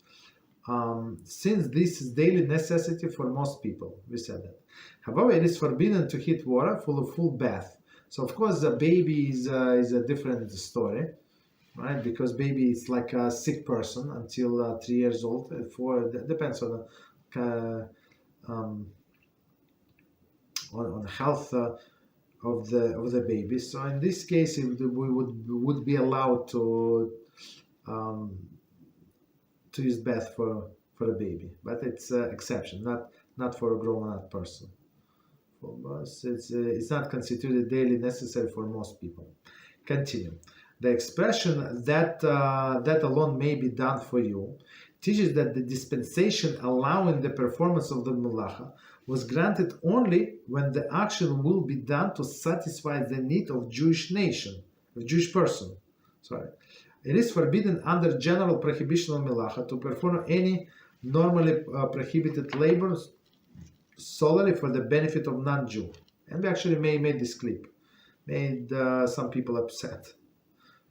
Since this is daily necessity for most people, we said that. However, it is forbidden to heat water for a full bath. So, of course, the baby is a different story, right? Because baby is like a sick person until 3 years old. Depends on the health of the baby. So in this case, we would be allowed to use bath for a baby, but it's an exception, not for a grown-up person. For us, it's not constituted daily necessary for most people. Continue. The expression that alone may be done for you teaches that the dispensation allowing the performance of the Melachah was granted only when the action will be done to satisfy the need of Jewish person. It is forbidden under general prohibition of Melachah to perform any normally prohibited labor solely for the benefit of non-Jew. And we actually made this clip. Made some people upset.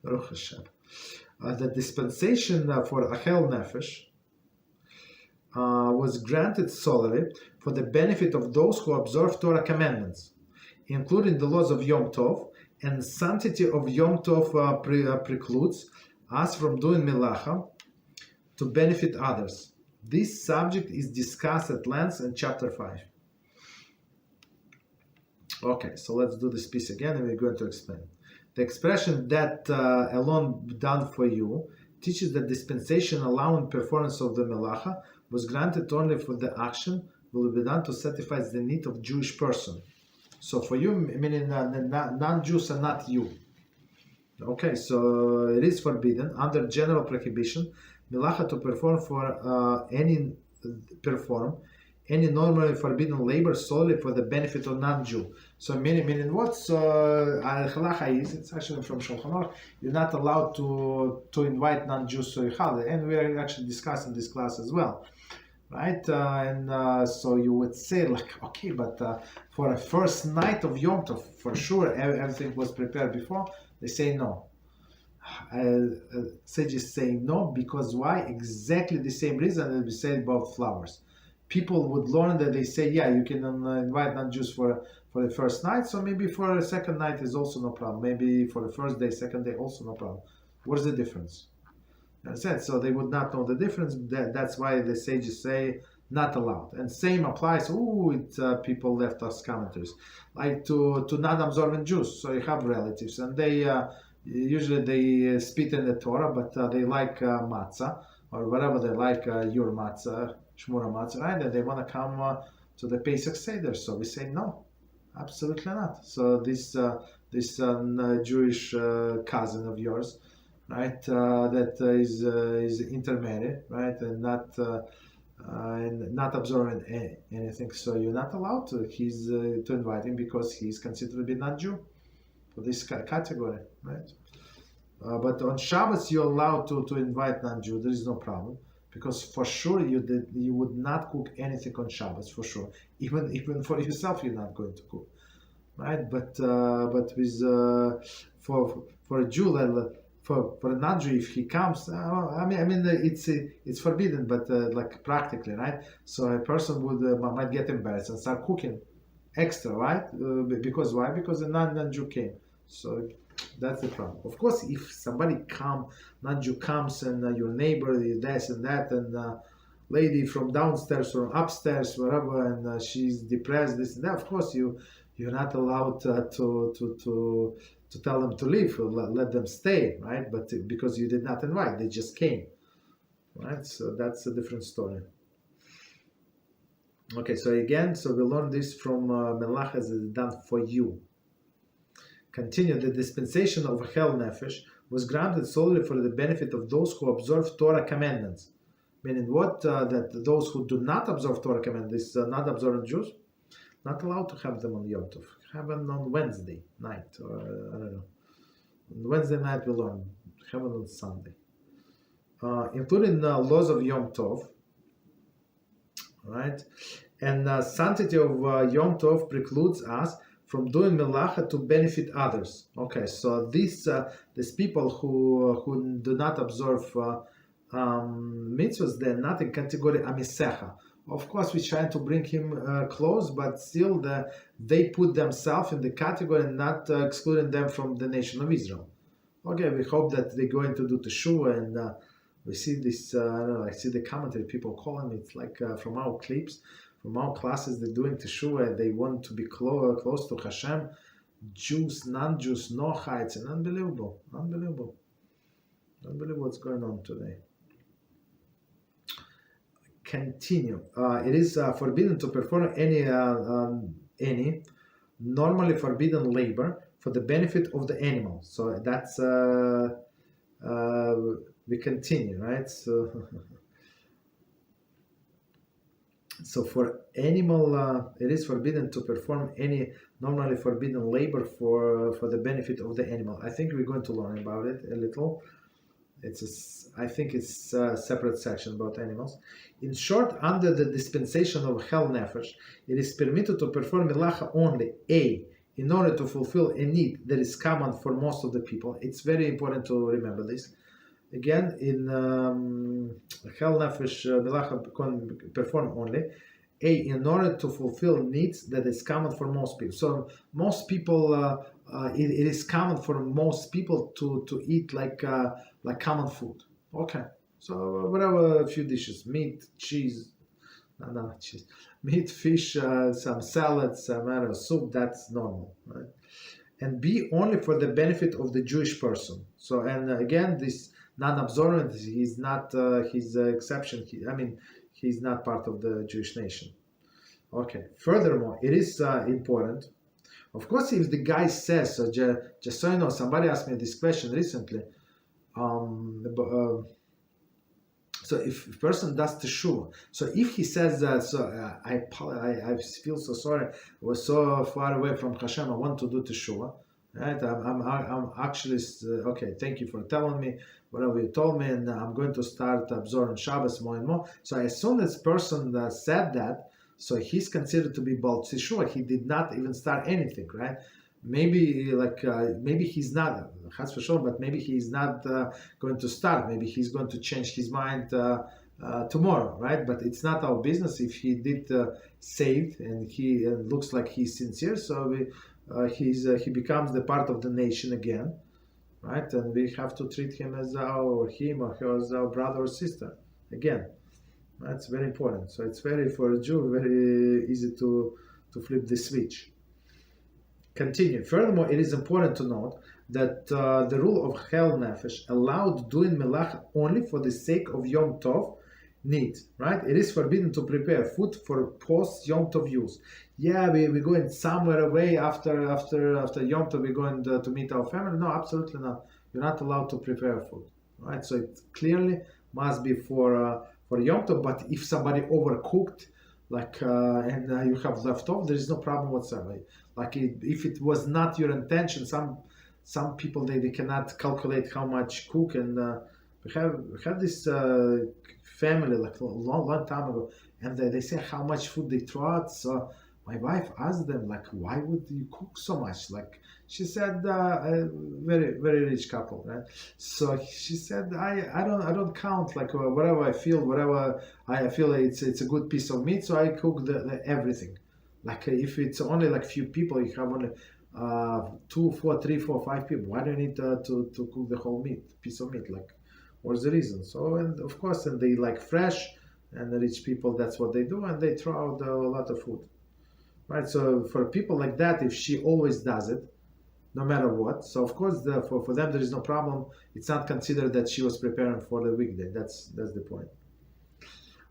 Baruch Hashem. The dispensation for Ocheil Nefesh was granted solely for the benefit of those who observe Torah commandments, including the laws of Yom Tov, and sanctity of Yom Tov precludes us from doing Melachah to benefit others. This subject is discussed at length in chapter 5. Okay, so let's do this piece again and we're going to explain. The expression that alone done for you teaches that dispensation allowing performance of the Melachah was granted only for the action will be done to satisfy the need of Jewish person. So for you, meaning non-Jews are not you. Okay, so it is forbidden under general prohibition Melachah to perform any normally forbidden labor solely for the benefit of non-Jew. So meaning what's Halachah is, it's actually from Chol HaMoed, you're not allowed to invite non-Jews to your holiday, and we are actually discussing this class as well, right? So you would say okay, but for a first night of Yom Tov, for sure everything was prepared before. They say no. Sages say no because why? Exactly the same reason that we said about flowers. People would learn that they say, yeah, you can invite non-Jews for the first night, so maybe for the second night is also no problem. Maybe for the first day, second day, also no problem. What's the difference? So they would not know the difference. That's why the sages say not allowed. And same applies. People left us commentaries like to non-observant Jews. So you have relatives, and they Usually they spit in the Torah, but they like matzah or whatever they like, your matzah, shmura matzah, right? And they want to come to the Pesach Seder. So we say no, absolutely not. So this Jewish cousin of yours, right, that is intermarried, right, and not observing anything. So you're not allowed to invite him because he's considered to be non-Jew for this category, right? But on Shabbos you're allowed to invite non-Jew. There is no problem, because for sure you would not cook anything on Shabbos, for sure. Even for yourself you're not going to cook, right? But with for a Jew, for a non-Jew, if he comes, I mean it's forbidden, but like practically, right? So a person might get embarrassed and start cooking extra, right? Because why? Because a non-Jew came. So that's the problem. Of course, if somebody non-Jew comes, and your neighbor is this and that, and lady from downstairs or upstairs, wherever, and she's depressed, this and that, of course you're not allowed to tell them to leave, or let them stay, right? But because you did not invite, they just came, right? So that's a different story. Okay, so again, we learn this from Melachah is done for you. Continue. The dispensation of Ocheil Nefesh was granted solely for the benefit of those who observe Torah commandments. Meaning what? That those who do not observe Torah commandments, not observant Jews, not allowed to have them on Yom Tov. Have them on Wednesday night, or I don't know. On Wednesday night we learn. Have them on Sunday. Including laws of Yom Tov, right? And sanctity of Yom Tov precludes us from doing Melachah to benefit others. Okay, so these people who do not observe mitzvahs, they're not in category amisecha. Of course, we're trying to bring him close, but still they put themselves in the category and not excluding them from the nation of Israel. Okay, we hope that they're going to do teshuva, and we see this, I don't know, I see the commentary, people calling it, it's like from our clips, from our classes, they're doing teshuva, they want to be close to Hashem. Jews, non-Jews, no heights, and unbelievable what's going on today. Continue. It is forbidden to perform any normally forbidden labor for the benefit of the animal. So that's we continue, right? So for animal, it is forbidden to perform any normally forbidden labor for the benefit of the animal. I think we're going to learn about it a little. I think it's a separate section about animals. In short, under the dispensation of Ocheil Nefesh, it is permitted to perform Melachah only, in order to fulfill a need that is common for most of the people. It's very important to remember this. Again, in Ocheil Nefesh, Melachah perform only, in order to fulfill needs that is common for most people. So most people, it is common for most people to eat like common food. Okay, so whatever, a few dishes, meat, cheese, not cheese, meat, fish, some salads, some soup, that's normal, right? And B, only for the benefit of the Jewish person. So, and again, this non-observant, he's not, his exception, he's not part of the Jewish nation. Okay, furthermore, it is important. Of course, if the guy says, so just so you know, somebody asked me this question recently. So if a person does teshuva, so if he says that, I feel so sorry, I was so far away from Hashem, I want to do teshuva, right? I'm actually, okay, thank you for telling me whatever you told me, and I'm going to start observing Shabbos more and more. So as soon as person said that, so he's considered to be Baal Teshuva. He did not even start anything, right? Maybe maybe he's not, Chas v'Shalom, but maybe he's not going to start. Maybe he's going to change his mind tomorrow, right? But it's not our business. If he did saved and he looks like he's sincere, so he becomes the part of the nation again, right? And we have to treat him as him or her as our brother or sister again. That's very important. So it's for a Jew, very easy to flip the switch. Continue. Furthermore, it is important to note that the rule of Chol Nefesh allowed doing Melachah only for the sake of Yom Tov need, right? It is forbidden to prepare food for post Yom Tov use. Yeah, we're going somewhere away after Yom Tov, we're going to meet our family. No, absolutely not. You're not allowed to prepare food, right? So it clearly must be for Yom Tov. But if somebody overcooked, like and you have left off, there is no problem whatsoever. Like if it was not your intention, some people they cannot calculate how much cook, and we have this family like a long time ago, and they say how much food they throw out. So my wife asked them like, why would you cook so much? Like she said, a very rich couple, right? So she said, I don't count, like whatever I feel, whatever I feel it's a good piece of meat, so I cook the everything. Like if it's only like few people, you have only 2, 4, 3, 4, 5 people. Why do you need to cook the whole piece of meat? Like, what's the reason? So, and of course, and they like fresh, and the rich people, that's what they do, and they throw out a lot of food, right? So for people like that, if she always does it, no matter what, so of course, for them there is no problem. It's not considered that she was preparing for the weekday. That's the point.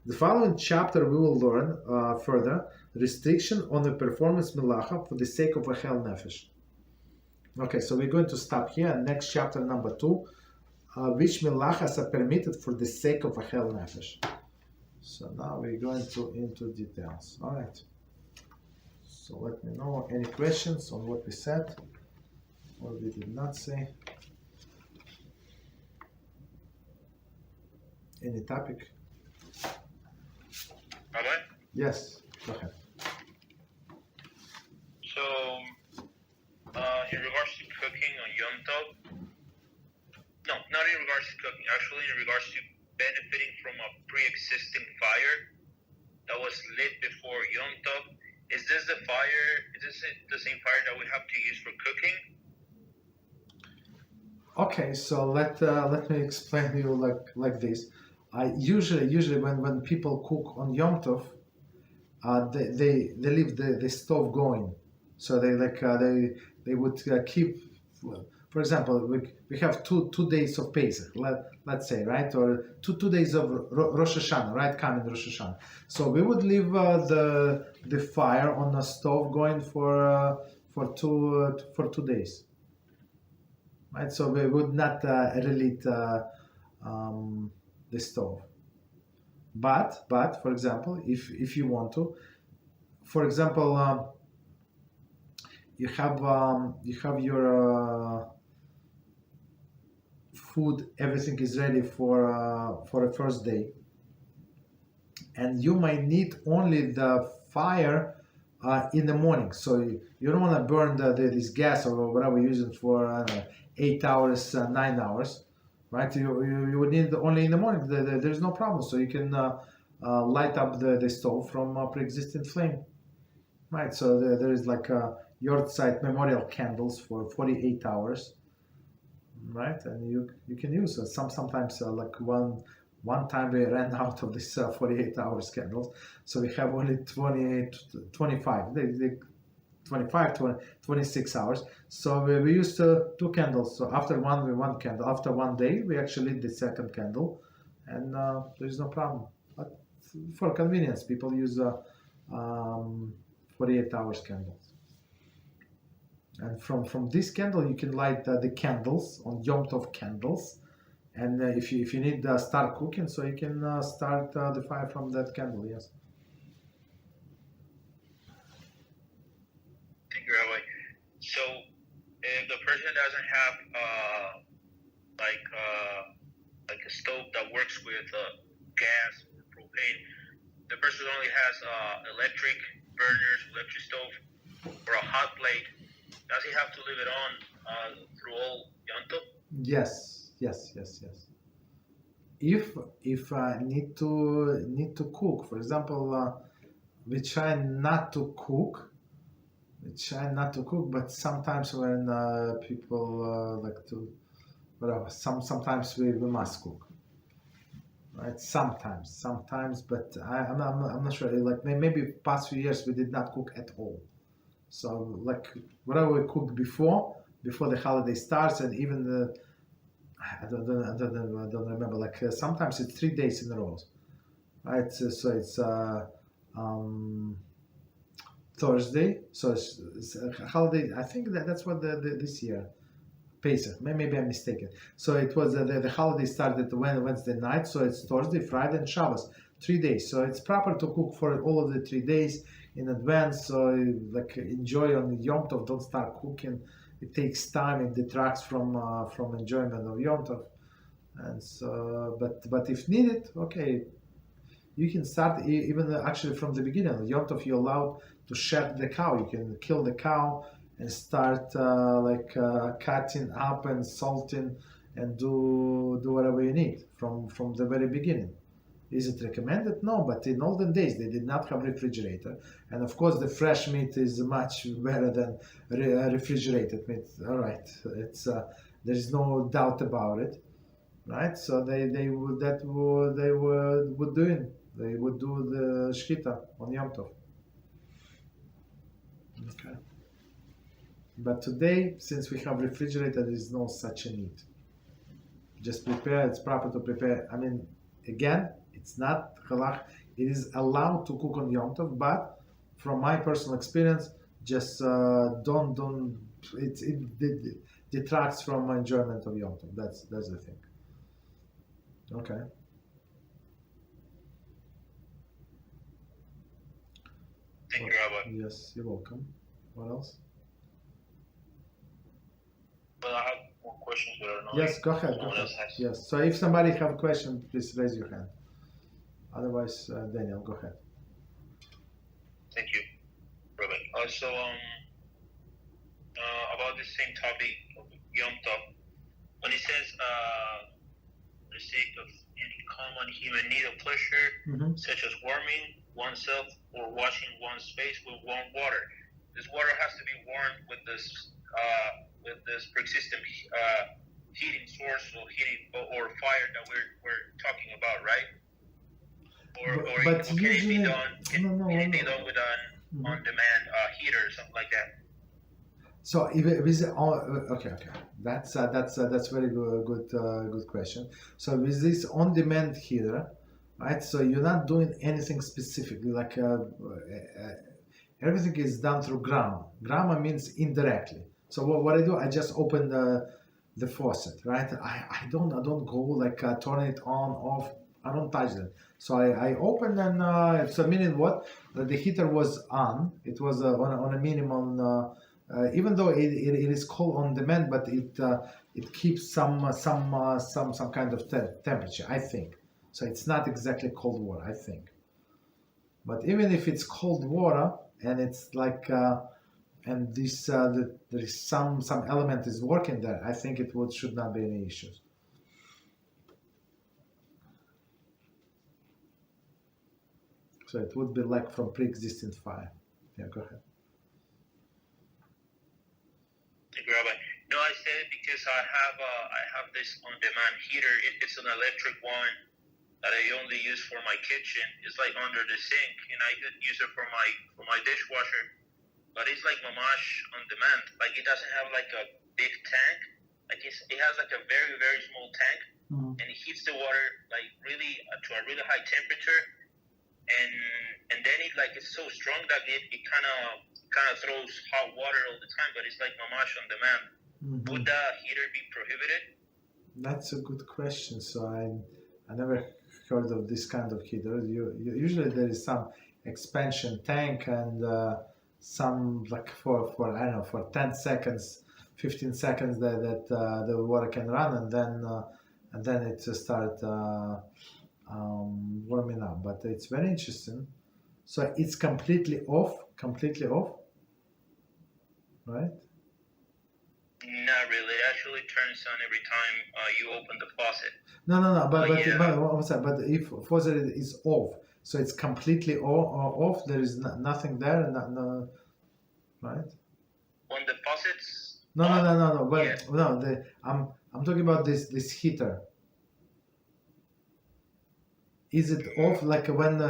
The following chapter we will learn further restriction on the performance Melachah for the sake of Ocheil Nefesh. Okay, so we're going to stop here. Next chapter, number 2, which Melachas are permitted for the sake of Ocheil Nefesh. So now we're going into details. All right. So let me know any questions on what we said or we did not say. Any topic? Rabbi? Yes, go ahead. So, in regards to cooking on Yom Tov, no, not in regards to cooking, actually in regards to benefiting from a pre-existing fire that was lit before Yom Tov, is this the same fire that we have to use for cooking? Okay, so let me explain you like this. I usually when people cook on Yom Tov, they leave the stove going, so they would keep. For example, we have two days of Pesach, let's say, right, or two days of Rosh Hashanah, right, coming Rosh Hashanah. So we would leave the fire on the stove going for 2 days, right? So we would not relight the stove. But for example, if you want to, for example, you have your food, everything is ready for a first day, and you might need only the fire in the morning. So you don't want to burn this gas or whatever you're using for 8 hours, 9 hours, right? You would need only in the morning. There's no problem. So you can light up the stove from a pre-existing flame, right? So there is like yard-side memorial candles for 48 hours, right? And you can use sometimes like one time we ran out of this 48 hours candles, so we have only 25. They 25, 26 hours. So we used 2 candles. So after one candle, after 1 day, we actually lit the second candle, and there is no problem. But for convenience, people use 48 hours candles. And from this candle, you can light the candles on Yom Tov candles. And if you need to start cooking, so you can start the fire from that candle, yes. Thank you, Rabbi. So, if the person doesn't have like a stove that works with gas or propane, the person only has electric burners, electric stove, or a hot plate. Does he have to leave it on through all Yom Tov? Yes. If I need to cook, for example, we try not to cook. But sometimes when people like to, whatever, sometimes we must cook, right? Sometimes, but I'm not sure. Like maybe past few years we did not cook at all. So like whatever we cooked before before the holiday starts, and even I don't remember. Like sometimes it's 3 days in a row, right? So it's Thursday. So it's a holiday. I think that's what this year. Pesach. Maybe I'm mistaken. So it was the holiday started Wednesday night, so it's Thursday, Friday, and Shabbos, 3 days. So it's proper to cook for all of the 3 days in advance. So like enjoy on Yom Tov. Don't start cooking. It takes time. It detracts from enjoyment of Yom Tov. And so, but if needed, okay, you can start even actually from the beginning. Yom Tov, you're allowed to shed the cow. You can kill the cow and start cutting up and salting and do whatever you need from the very beginning. Is it recommended? No, but in olden days they did not have refrigerator, and of course the fresh meat is much better than refrigerated meat. All right, it's there is no doubt about it, right? So they would do the shkita on Yom Tov. Okay. But today, since we have refrigerator, there is no such a need. Just prepare, it's proper to prepare. I mean, again, it's not halach. It is allowed to cook on Yom Tov, but from my personal experience, just don't, it detracts from my enjoyment of Yom Tov. That's the thing. Okay. Thank you, Rabbi. Yes, you're welcome. What else? Well, I have more questions, but I don't know. Yes, go ahead. Yes. So if somebody have a question, please raise your hand. Otherwise, Daniel, go ahead. Thank you, Rabbi. Also, about the same topic of Yom Tov, when it says for the sake of any common human need of pleasure, such as warming oneself or washing one's face with warm water, this water has to be warmed with this persistent heating source or fire that we're talking about, right? Or can it be done with an on-demand heater or something like that? So if it is okay, that's very good question. So with this on-demand heater, right? So you're not doing anything specifically, like everything is done through grama. Grama means indirectly. So what I do, I just open the faucet, right? I don't go like turn it on, off. I don't touch it. So I open and so meaning what? The heater was on. It was on a minimum. Even though it is called on demand, but it keeps some kind of temperature, I think. So it's not exactly cold water, I think. But even if it's cold water and it's like and this there is some element is working there, I think should not be any issues. So it would be like from pre-existing fire. Yeah, go ahead. Thank you, Rabbi. No, I said it because I have this on-demand heater. It's an electric one that I only use for my kitchen. It's like under the sink, and I could use it for my dishwasher. But it's like mamash on demand. Like it doesn't have like a big tank. Like it has like a very, very small tank, and it heats the water like really to a really high temperature, and then it's so strong that it kind of throws hot water all the time. But it's like mamash on demand. Would the heater be prohibited? That's a good question. So I never heard of this kind of heater. Usually there is some expansion tank and some like for I don't know, for 10 seconds, 15 seconds that the water can run, and then it start warming up. But it's very interesting. So it's completely off, right? Not really. It actually turns on every time you open the faucet. No. But if faucet is off, so it's completely off. There is nothing there. No, right? When the faucet's no. But yeah. No, I'm talking about this heater. Is it off like when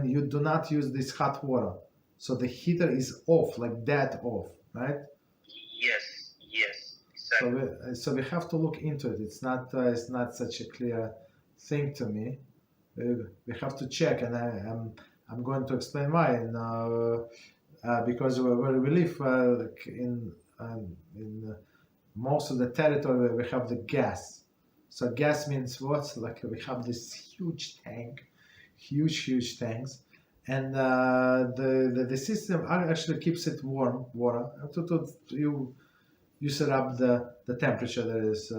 you do not use this hot water? So the heater is off, like that off, right? Yes, exactly. So we have to look into it. It's not such a clear thing to me. We have to check, and I'm going to explain why. And because where we live, like in most of the territory, where we have the gas. So gas means what? Like we have this huge tank, huge tanks, and the system actually keeps it warm, water. You set up the temperature. There is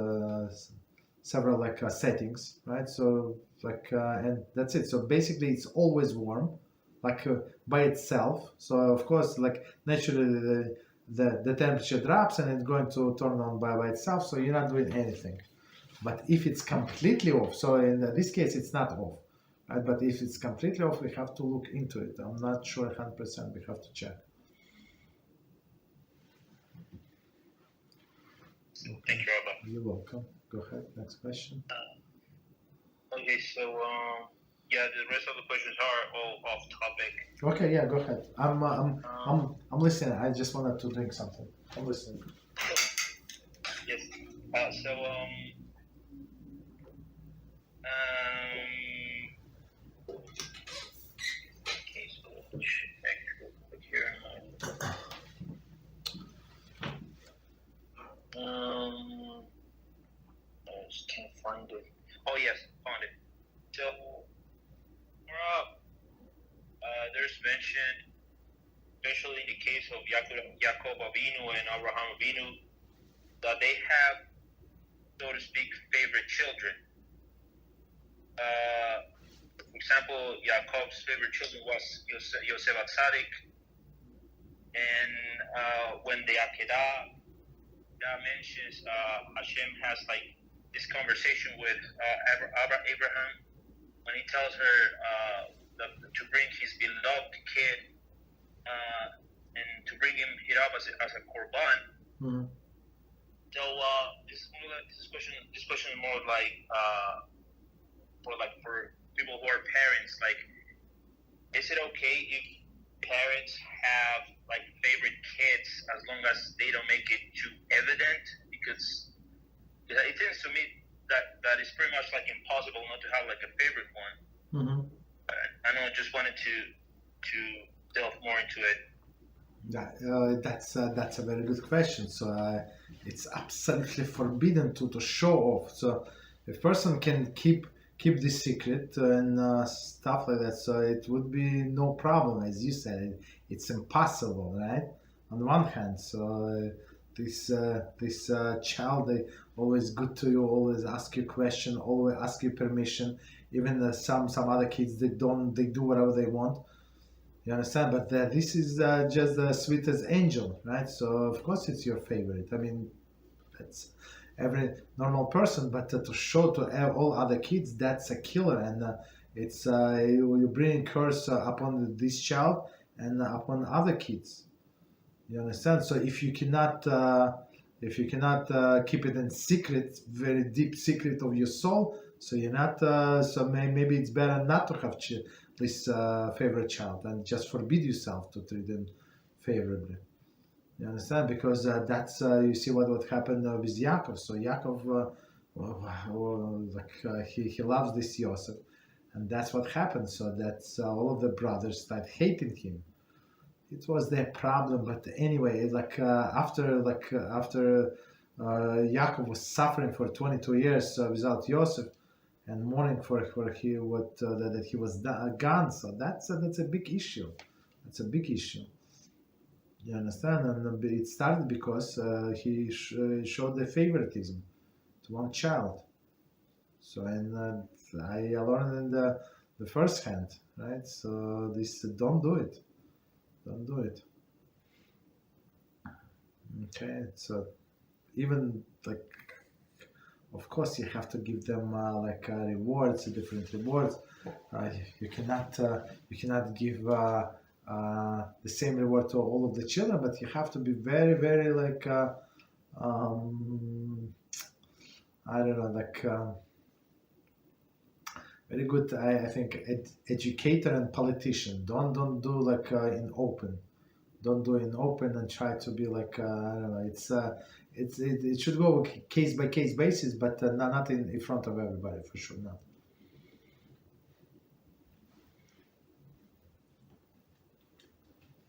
several settings, right? So and that's it. So basically, it's always warm, by itself. So of course, naturally, the temperature drops and it's going to turn on by itself. So you're not doing anything. But if it's completely off, so in this case, it's not off, right? But if it's completely off, we have to look into it. I'm not sure 100%. We have to check. Thank you, Rabbi. You're welcome. Go ahead. Next question. Okay, so the rest of the questions are all off topic. Okay, yeah, go ahead. I'm listening. I just wanted to drink something. I'm listening. Yes. Okay, so let's check real quick here. I just can't find it. Oh yes, found it. So, there's mentioned, especially in the case of Yaakov Avinu and Avraham Avinu, that they have, so to speak, favorite children. For example, Yaakov's favorite children was Yosef Atzadik, and when the Akedah that mentions Hashem has this conversation with Abraham when he tells her to bring his beloved kid and to bring him here up as a korban. Mm-hmm. So this question is more for people who are parents. Is it okay if parents have favorite kids as long as they don't make it too evident? Because it seems to me that it's pretty much impossible not to have a favorite one. Mm-hmm. I know. I just wanted to delve more into it. Yeah, that's a very good question. So it's absolutely forbidden to show off. So a person can keep this secret and stuff like that. So it would be no problem, as you said. It's impossible, right? On one hand, so this child, they always good to you, always ask you question, always ask you permission. Even some other kids, they do whatever they want. You understand? But this is just the sweetest angel, right? So of course it's your favorite. I mean, that's every normal person. But to show to all other kids, that's a killer, and it's you bring curse upon this child and upon other kids. You understand? So if you cannot keep it in secret, very deep secret of your soul, so you're not. So maybe it's better not to have this favorite child and just forbid yourself to treat them favorably. You understand? Because that's you see what happened with Yaakov. So Yaakov, he loves this Yosef, and that's what happened. So that's all of the brothers start hating him. It was their problem, but anyway, after Yaakov was suffering for 22 years without Yosef, and mourning that he was gone. So that's a big issue. That's a big issue. You understand? And it started because he showed the favoritism to one child. So and I learned in the first hand, right? So this don't do it. Don't do it. Okay, so even of course you have to give them rewards, different rewards. You cannot give the same reward to all of the children, but you have to be very, very I don't know, very good. I think educator and politician. Don't do in open. Don't do it in open and try to be like I don't know. It should go case by case basis, but not in front of everybody for sure. No.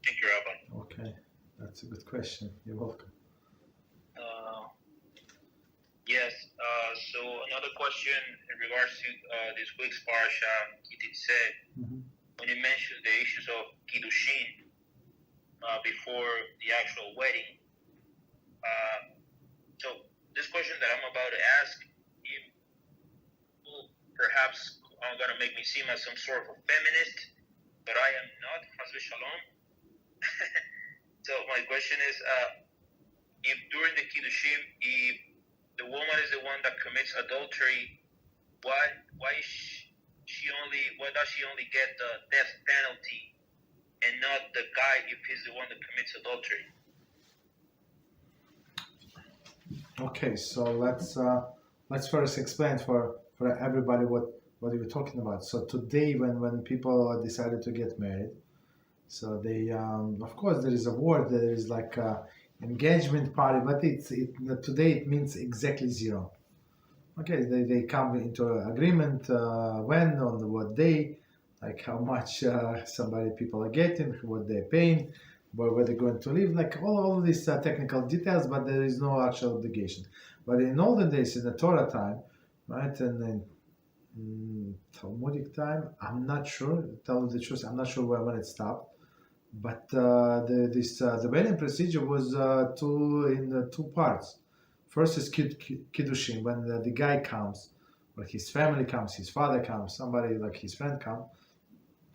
Thank you, Rabbi. Okay, that's a good question. You're welcome. Yes. So another question in regards to this week's parasha, it did say when it mentions the issues of kiddushin before the actual wedding. So this question that I'm about to ask, perhaps are going to make me seem as some sort of a feminist, but I am not. Chas v'shalom. So my question is, if during the kiddushin, if the woman is the one that commits adultery, why does she only get the death penalty and not the guy if he's the one that commits adultery? Okay, so let's first explain for everybody what we're talking about. So today, when people decided to get married, so they of course there is a word, there is like engagement party, but today it means exactly zero. Okay, they come into agreement when, on what day, like how much people are getting, what they're paying, where they're going to live, like all of these technical details, but there is no actual obligation. But in olden days, in the Torah time, right, and in Talmudic time, I'm not sure, to tell you the truth, I'm not sure when it stopped. But the wedding procedure was two parts. First is kiddushin, when the guy comes, or his family comes, his father comes, somebody like his friend comes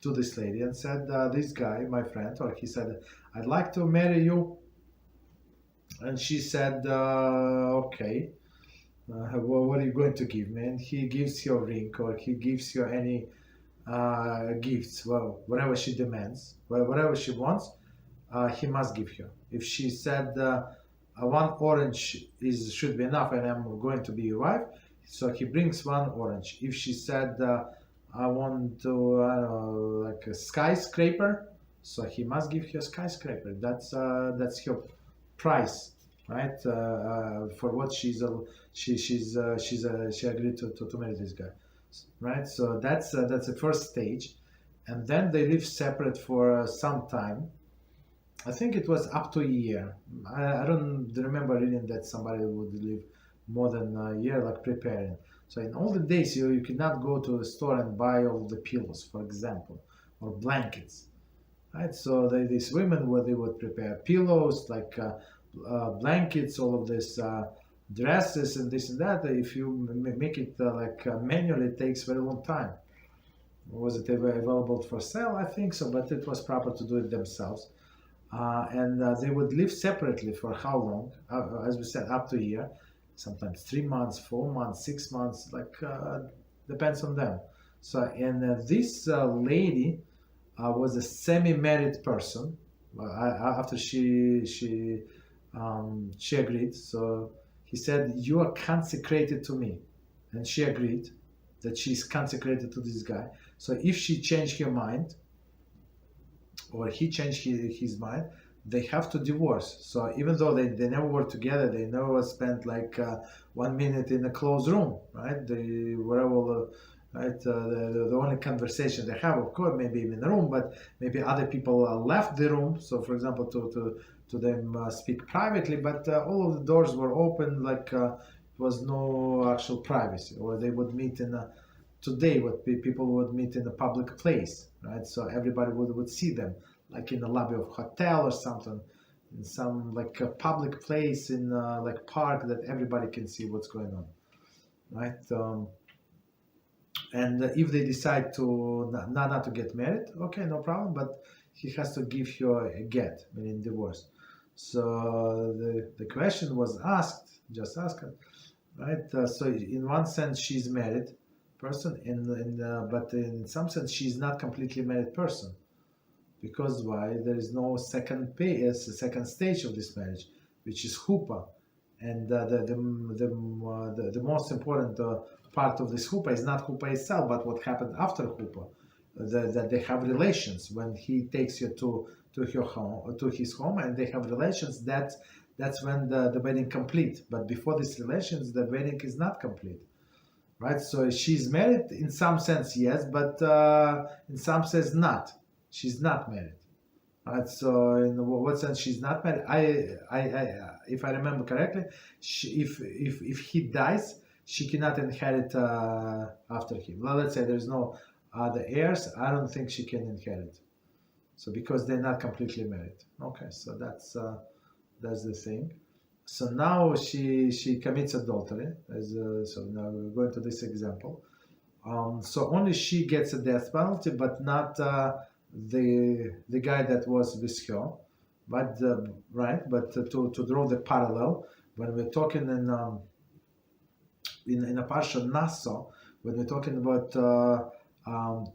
to this lady and said, this guy, my friend, or he said, I'd like to marry you. And she said, okay, what are you going to give me? And he gives you a ring, or he gives you any gifts, well, whatever she demands, whatever she wants, he must give you. If she said one orange should be enough and I'm going to be your wife, so he brings one orange. If she said I want to like a skyscraper, so he must give you a skyscraper. That's her price, right? For what she agreed to marry this guy. Right, so that's the first stage, and then they live separate for some time. I think it was up to a year. I don't remember reading that somebody would live more than a year, like preparing. So in olden days, you could not go to the store and buy all the pillows, for example, or blankets. Right, so these women, they would prepare pillows, like blankets, all of this. Dresses and this and that. If you make it manually, it takes very long time. Was it ever available for sale? I think so, but it was proper to do it themselves. And they would live separately for how long? As we said, up to a year, sometimes 3 months, 4 months, 6 months, depends on them. So, and this lady was a semi-married person. After she agreed, so he said, you are consecrated to me. And she agreed that she's consecrated to this guy. So if she changed her mind, or he changed his mind, they have to divorce. So even though they never worked together, they never spent 1 minute in a closed room, right? The only conversation they have, of course, maybe in the room, but maybe other people left the room. So for example, to them speak privately, but all of the doors were open, was no actual privacy. Or they would meet today what people would meet in a public place, right? So everybody would see them, like in the lobby of a hotel or something, in some a public place in park that everybody can see what's going on, right? And if they decide to not to get married, okay, no problem, but he has to give you a get, meaning divorce. So the question was just asked, right? So in one sense, she's married person, but in some sense, she's not completely married person. Because why? There is no second stage of this marriage, which is chuppah, and the most important part of this chuppah is not chuppah itself, but what happened after chuppah, that they have relations when he takes you to his home, and they have relations. That's when the wedding complete. But before these relations, the wedding is not complete, right? So she's married in some sense, yes, but in some sense not. She's not married. Right, so in what sense she's not married? If I remember correctly, if he dies, she cannot inherit after him. Well, let's say there's no other heirs. I don't think she can inherit. So because they're not completely married. Okay, so that's the thing. So now she commits adultery. So now we're going to this example. So only she gets a death penalty, but not the guy that was with her. But right, but to draw the parallel, when we're talking in a Parsha Naso, when we're talking about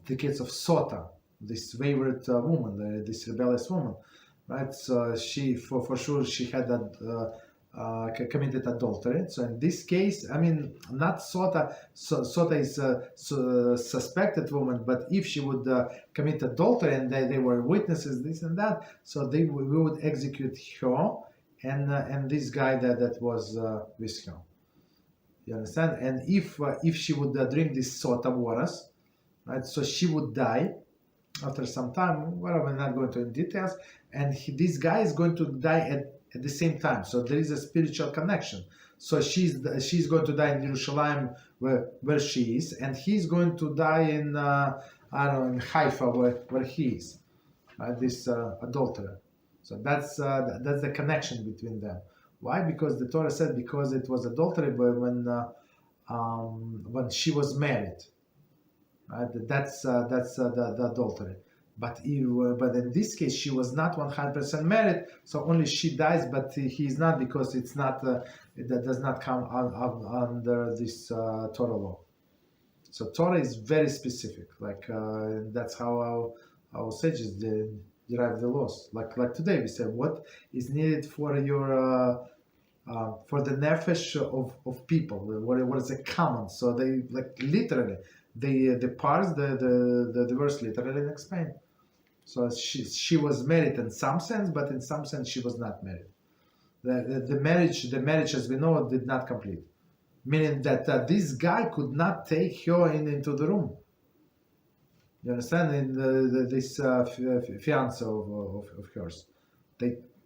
the case of Sota, this wayward woman, this rebellious woman, right? So she, for sure, she had committed adultery. So in this case, I mean, not Sota. Sota is a suspected woman, but if she would commit adultery and they were witnesses, this and that, so we would execute her and this guy that was with her. You understand? And if she would drink this Sota waters, right? So she would die after some time. Well, we're not going to in details. And this guy is going to die at the same time. So there is a spiritual connection. So she's going to die in Jerusalem where she is, and he's going to die in in Haifa where he is. This adulterer. So that's the connection between them. Why? Because the Torah said because it was adultery, but when she was married. That's the adultery. But in this case, she was not 100% married, so only she dies, but he is not, because it's not it does not come under this Torah law. So Torah is very specific. Like that's how our sages derive the laws. Like today we say what is needed for your for the nefesh of people. What is the common? So they literally. The parts, the verse literally explain. So she was married in some sense, but in some sense she was not married. The marriage, as we know, did not complete. Meaning that this guy could not take her into the room. You understand? In this fiance of hers,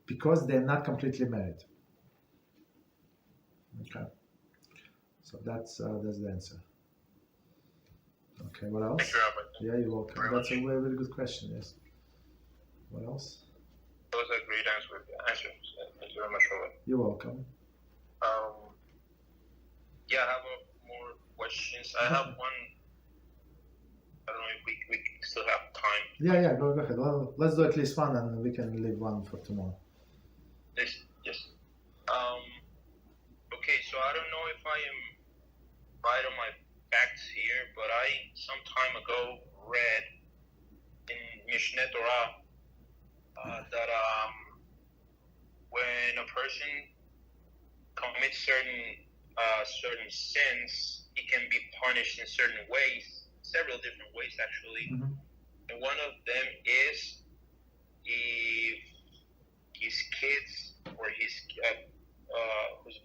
because they're not completely married. Okay. So that's the answer. Okay, what else? Thank you, Rabbi. Yeah, you're welcome. That's a very, very good question, yes. What else? That was a great answer. Thank you very much, Rabbi. You're welcome. Yeah, I have more questions. I have one. I don't know if we still have time. Yeah, go ahead. Well, let's do at least one, and we can leave one for tomorrow. Yes. Okay, so I don't know if I am right on my facts here, but I some time ago read in Mishneh Torah that when a person commits certain sins, he can be punished in certain ways, several different ways actually. Mm-hmm. And one of them is if his kids or his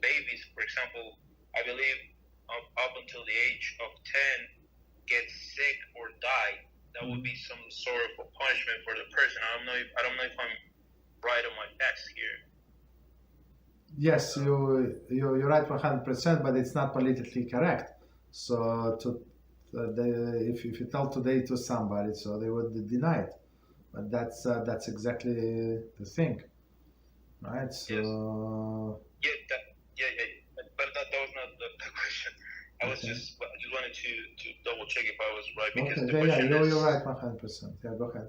babies, for example, I believe up until the age of 10 get sick or die, that would be some sort of a punishment for the person. I don't know if I'm right on my facts here. Yes, you're right 100%, but it's not politically correct. So if you tell today to somebody, so they would deny it. But that's exactly the thing, right? So yes. But that was not the question. I just wanted to double check if I was right, because the question is... you're right 100%. Yeah, go ahead.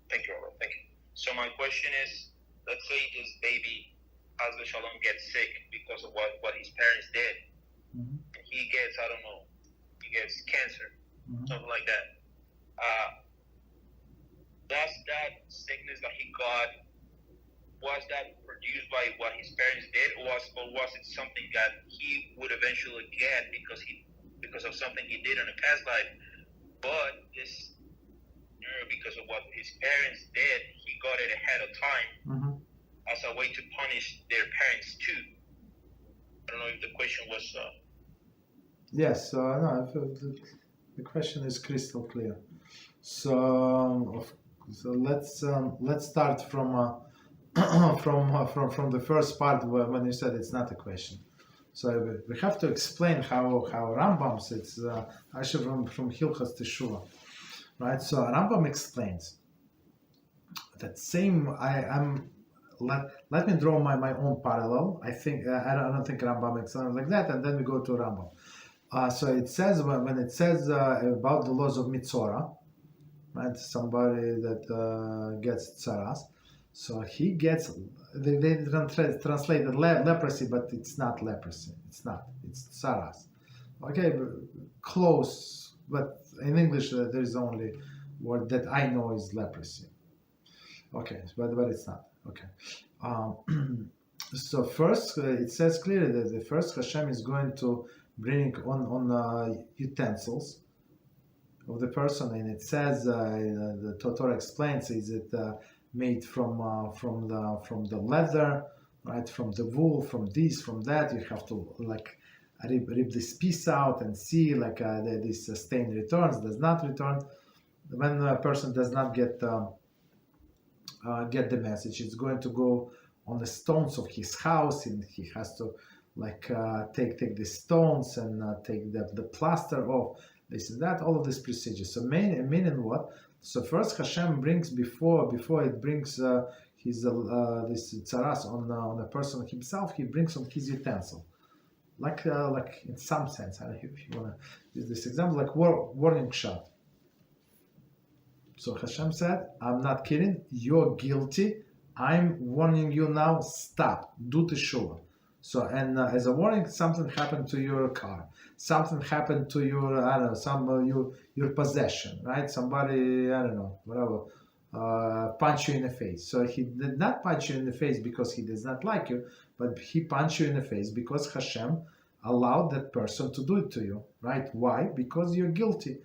Thank you, Robert. Thank you. So my question is, let's say this baby, Hazbe Shalom, gets sick because of what his parents did. Mm-hmm. He gets, he gets cancer, something like that. Does that sickness that he got, was that produced by what his parents did, or was it something that he would eventually get because of something he did in a past life? But this, because of what his parents did, he got it ahead of time as a way to punish their parents too. I don't know if the question was. Yes. No. The question is crystal clear. So let's start from from the first part when you said it's not a question. So we have to explain how Rambam's it's actually from Hilchos Teshuvah, right? So Rambam explains that same. Let me draw my own parallel. I think I don't think Rambam explains like that, and then we go to Rambam. So it says when it says about the laws of Mitzora, right? Somebody that gets tzaras, so he gets. They translated leprosy, but it's not leprosy. It's not. It's tzaras. Okay, close, but in English there is only word that I know is leprosy. Okay, but it's not. Okay. So first, it says clearly that the first Hashem is going to bring on utensils of the person, and it says the Torah explains is it made from the leather, right? From the wool, from this, from that. You have to like rip this piece out and see like this stain returns, does not return. When a person does not get the message, it's going to go on the stones of his house, and he has to like take the stones and take the plaster off. This and that, all of this procedure. So meaning what? So first Hashem brings before it brings his this tzaras on a person himself, he brings on his utensil, like in some sense. I don't know if you want to use this example, like warning shot. So Hashem said, "I'm not kidding. You're guilty. I'm warning you now. Stop. Do teshuvah." So, and as a warning, something happened to your car, something happened to your, I don't know, your possession, right? Somebody, I don't know, whatever, punch you in the face. So he did not punch you in the face because he does not like you, but he punched you in the face because Hashem allowed that person to do it to you, right? Why? Because you're guilty.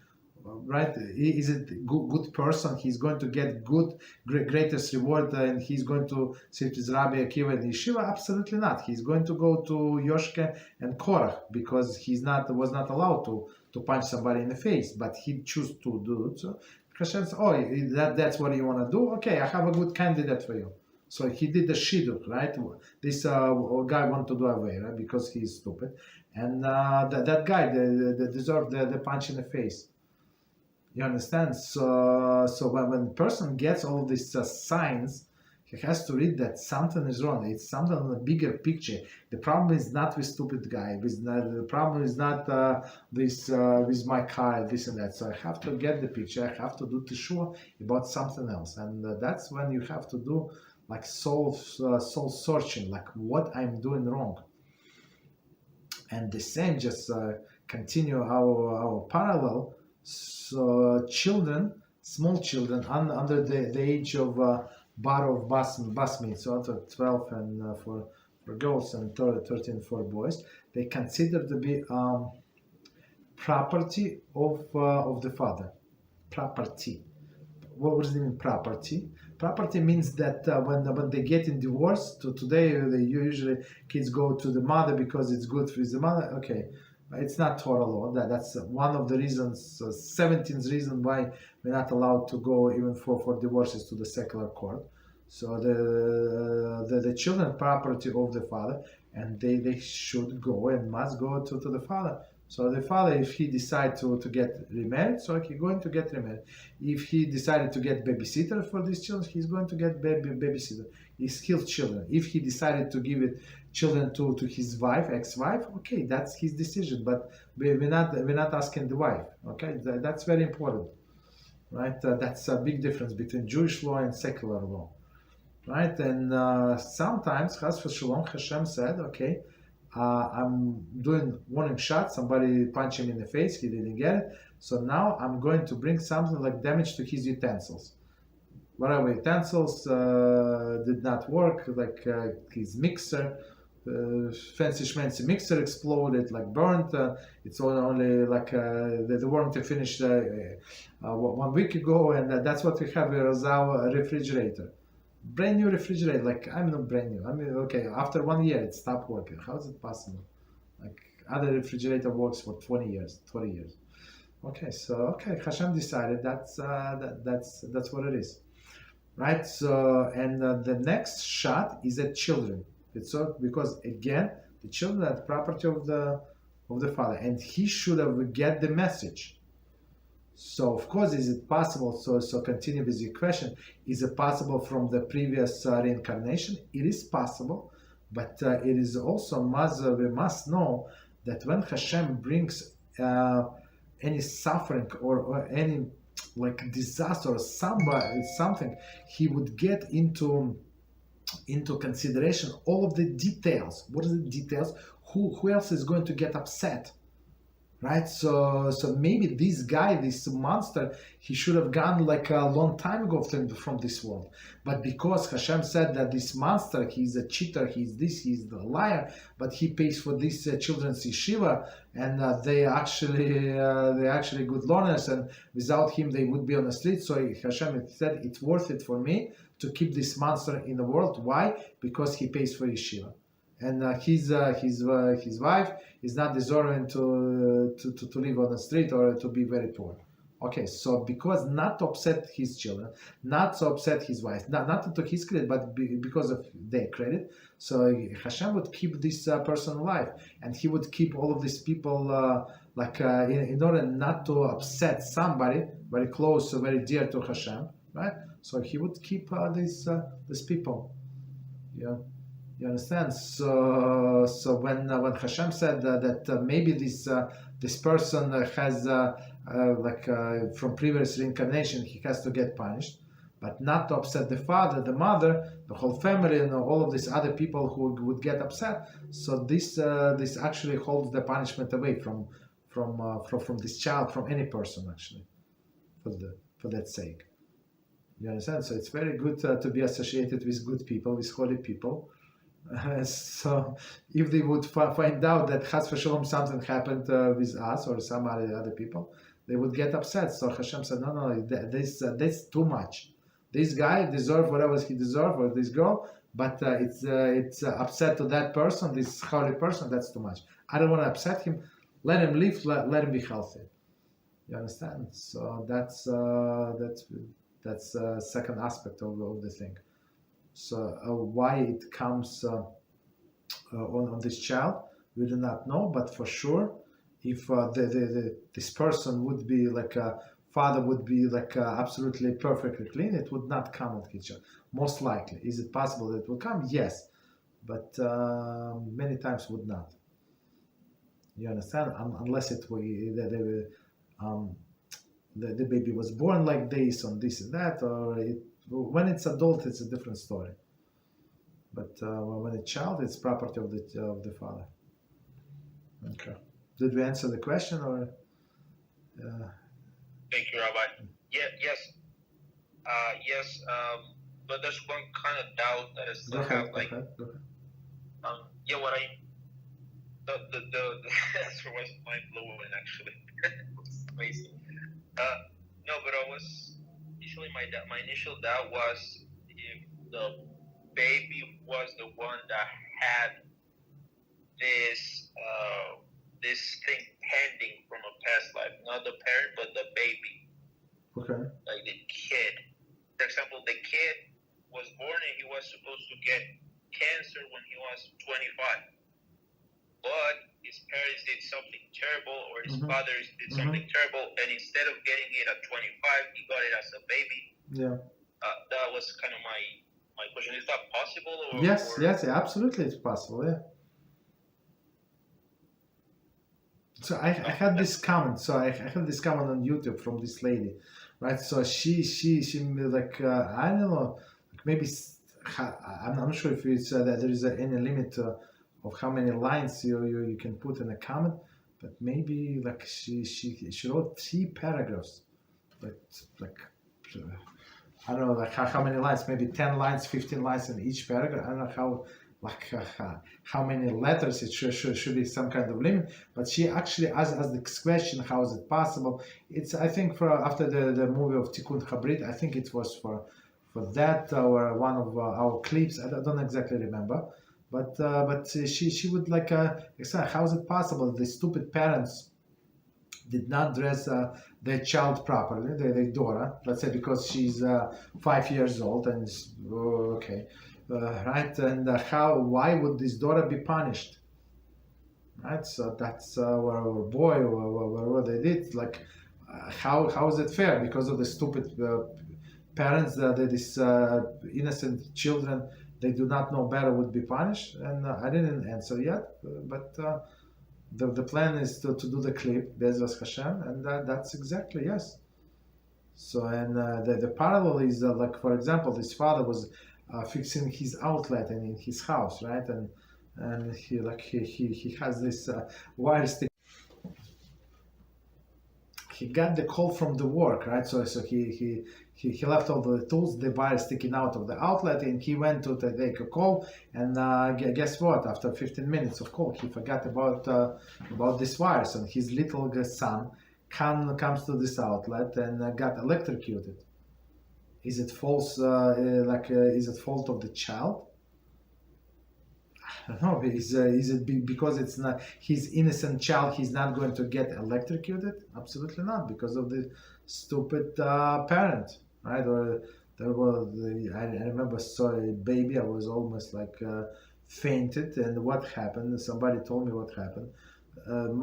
Right? Is it good person? He's going to get greatest reward, and he's going to sit with Rabbi Akiva in Yeshiva? Absolutely not. He's going to go to Yoshke and Korach because was not allowed to punch somebody in the face, but he chose to do it. So Hashem says, "Oh, that's what you want to do? Okay, I have a good candidate for you." So he did the shidduch, right? This guy wanted to do Avera because he's stupid, and that guy deserved the punch in the face. You understand? So when a person gets all these signs, he has to read that something is wrong. It's something on a bigger picture. The problem is not with stupid guy. The problem is not this with my car, this and that. So I have to get the picture. I have to do teshuvah about something else, and that's when you have to do like soul searching, like what I'm doing wrong. And the same, just continue our parallel. So small children under the age of bar of bas mitzvah, so under 12 and for girls and 13 for boys, they consider to be property of the father. Property. What does it mean, property? Property means that when they get in divorce, today usually kids go to the mother because it's good for the mother. Okay. It's not Torah law. That's one of the reasons, 17th reason why we're not allowed to go even for divorces to the secular court. So the children property of the father, and they should go and must go to the father. So the father, if he decides to get remarried, so he's going to get remarried. If he decided to get babysitter for these children, he's going to get babysitter. It's his children. If he decided to give it children to his wife, ex-wife, okay, that's his decision. But we're not asking the wife. Okay, that's very important, right? That's a big difference between Jewish law and secular law, right? And sometimes, Chas v'Shalom, Hashem said, okay, I'm doing warning shot. Somebody punched him in the face. He didn't get it. So now I'm going to bring something like damage to his utensils. Whatever utensils did not work, like his mixer, fancy schmancy mixer exploded, like burnt. It's only like the warranty finished 1 week ago, and that's what we have as our refrigerator. brand new refrigerator. Like, I'm not brand new. I mean, okay, after 1 year it stopped working. How is it possible? Like, other refrigerator works for 20 years, 20 years. Okay, so Hashem decided that's what it is, right? So, and the next shot is at children. It's so, because again, the children are the property of the father, and he should have get the message. So of course, is it possible? So continue with your question. Is it possible from the previous reincarnation? It is possible, but it is also we must know that when Hashem brings any suffering or any like disaster or something, he would get into consideration all of the details. What are the details? Who else is going to get upset? Right, so maybe this guy, this monster, he should have gone like a long time ago from this world. But because Hashem said that this monster, he's a cheater, he's the liar, but he pays for this children's yeshiva, and they actually good learners, and without him they would be on the street. So Hashem said it's worth it for me to keep this monster in the world. Why? Because he pays for yeshiva. And his wife is not deserving to live on the street or to be very poor. Okay, so because not to upset his children, not to upset his wife, not to take his credit, but because of their credit, so Hashem would keep this person alive, and he would keep all of these people in order not to upset somebody very close, very dear to Hashem, right? So he would keep these people, yeah. You understand? So when Hashem said that maybe this person has from previous reincarnation, he has to get punished, but not to upset the father, the mother, the whole family, and all of these other people who would get upset. So this actually holds the punishment away from this child, from any person actually, for that sake. You understand? So it's very good to be associated with good people, with holy people. So if they would find out that Chas v'Shalom something happened with us or some other people, they would get upset. So Hashem said, no, that's too much. This guy deserves whatever he deserves, or this girl, but it's upset to that person, this holy person. That's too much. I don't want to upset him. Let him live. Let him be healthy. You understand? So that's second aspect of the thing. So why it comes on this child, we do not know, but for sure, if this person would be like a father, would be like absolutely perfectly clean, it would not come on his child. Most likely. Is it possible that it will come? Yes, but many times would not. You understand? Unless the baby was born like this, on this and that, or when it's adult, it's a different story. But when it's child, it's property of the father. Okay. Did we answer the question, or? Thank you, Rabbi. Yes. But there's one kind of doubt that I still have. Go ahead. The answer was mind blowing actually. It's amazing. No, but I was. Initially, my initial doubt was if the baby was the one that had this thing pending from a past life, not the parent, but the baby. Okay. Like the kid. For example, the kid was born and he was supposed to get cancer when he was 25, but his parents did something terrible, or his father did something terrible, and instead of getting it at 25, he got it as a baby. Yeah. That was kind of my question. Is that possible? Yes, absolutely, it's possible. Yeah. So I had this comment. So I had this comment on YouTube from this lady, right? So she like I don't know, maybe I'm not sure if it's that there is any limit of how many lines you can put in a comment, but maybe like she wrote 3 paragraphs, like I don't know, like how many lines, maybe 10 lines, 15 lines in each paragraph. I don't know how many letters. It should be some kind of limit, but she actually asked the question, how is it possible? It's, I think, for after the movie of Tikkun Chabrit, I think it was for for that or one of our clips. I don't exactly remember, but she would like explain how is it possible the stupid parents did not dress their child properly, their daughter, let's say because she's 5 years old and okay, right? And why would this daughter be punished? Right, so that's our boy or what they did. Like, how is it fair? Because of the stupid parents that these innocent children they do not know better would be punished. And I didn't answer yet, but the plan is to do the clip Beezrat Hashem, and that's exactly yes. So and the parallel is like, for example, his father was fixing his outlet in his house, right? And he has this wire stick. He got the call from the work, right? So he left all the tools, the wire sticking out of the outlet, and he went to take a call. And guess what? After 15 minutes of call, he forgot about these wires, and his little son comes to this outlet and got electrocuted. Is it false? Is it fault of the child? I don't know. Is it because it's not his innocent child? He's not going to get electrocuted? Absolutely not, because of the stupid parent, right? Or there was I remember saw a baby. I was almost like fainted. And what happened? Somebody told me what happened.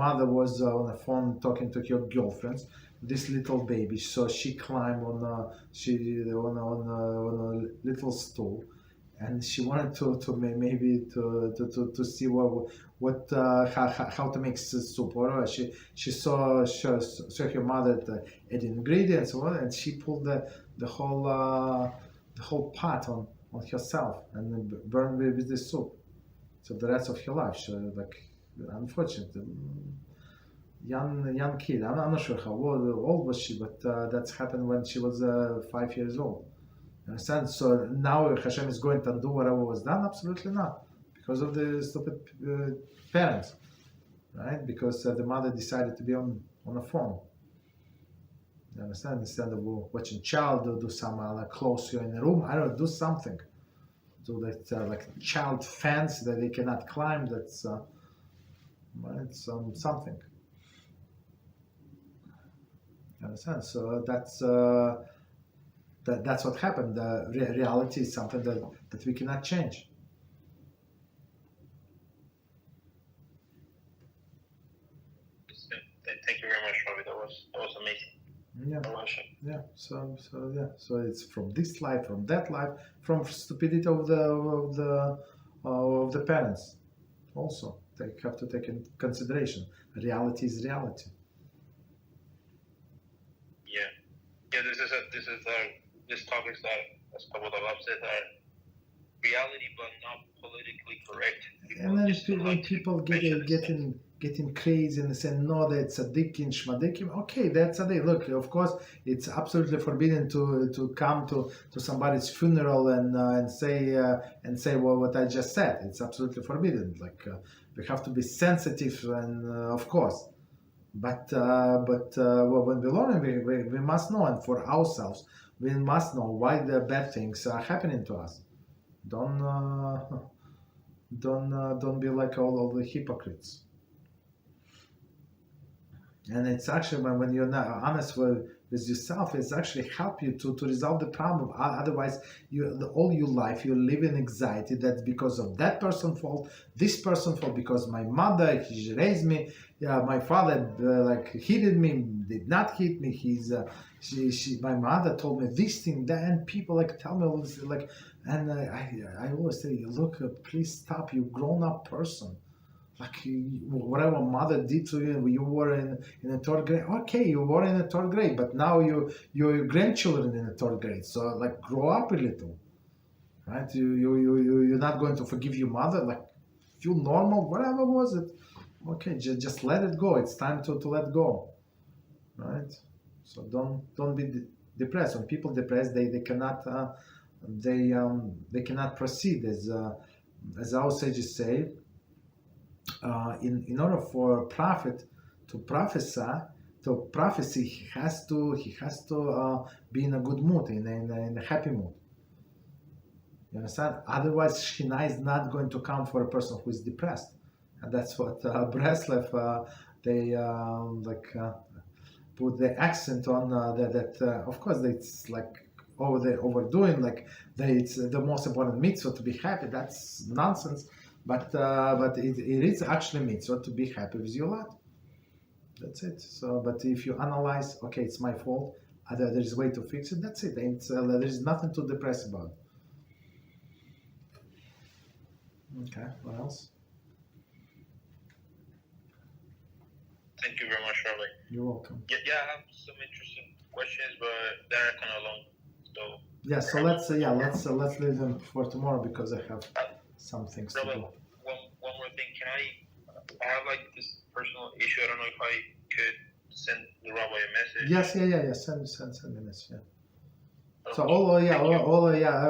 Mother was on the phone talking to her girlfriends. This little baby, so she climbed on a little stool. And she wanted to maybe to see how to make soup. Or she saw her mother adding ingredients, and she pulled the whole pot on herself and burned with the soup. So the rest of her life, she like unfortunately young kid. I'm not sure how old was she, but that's happened when she was 5 years old. Understand? So now Hashem is going to undo whatever was done? Absolutely not, because of the stupid parents, right? Because the mother decided to be on a phone. You understand? Instead of watching child, do some like close you in a room. I don't know, do something. Do that like child fence that they cannot climb. That's it's something. You understand? So that's what happened. The reality is something that we cannot change. Thank you very much, Rabbi. That was amazing. Yeah. So it's from this life, from that life, from stupidity of the parents. Also, they have to take in consideration. Reality is reality. Yeah. This topic that, as what Rabbi said, reality but not politically correct. And then when people getting crazy and saying no, that's tzaddikim, shmadikim. Okay, that's a day. Look, of course, it's absolutely forbidden to come to somebody's funeral and say well, what I just said. It's absolutely forbidden. Like we have to be sensitive, and of course. But when we learn, we must know, and for ourselves, we must know why the bad things are happening to us. Don't be like all the hypocrites. And it's actually when you're not honest with yourself, it's actually help you to resolve the problem. Otherwise, all your life you live in anxiety. That's because of that person's fault, this person's fault. Because my mother, she raised me. My father hit me, did not hit me. My mother told me this thing, that, and people tell me all this and I always say, look, please stop. You grown up person. Whatever mother did to you, you were in the third grade. Okay, you were in the third grade, but now your grandchildren in the third grade. So grow up a little, right? You're not going to forgive your mother. Feel normal, whatever was it. Okay, just let it go. It's time to let go, right? So don't be depressed. When people depressed, they cannot proceed. As our sages say. In order for a prophet to prophecy, he has to be in a good mood, in a happy mood. You understand? Otherwise, Shekhinah is not going to come for a person who is depressed, and that's what Breslev they put the accent on that. Of course, it's like overdoing, like it's the most important mitzvah to be happy. That's nonsense. But it is actually mitzvah to be happy with your lot. That's it. So, but if you analyze, okay, it's my fault. There's a way to fix it. That's it. And there's nothing to depress about. Okay. What else? Thank you very much, Rabbi. You're welcome. Yeah, I have some interesting questions, but they're kind of long. So yeah. So let's leave them for tomorrow because I have some things Rabbi, to do. One more thing. Can I have like this personal issue. I don't know if I could send the Rabbi a message. Yes. Send me a message. Yeah. Okay. So I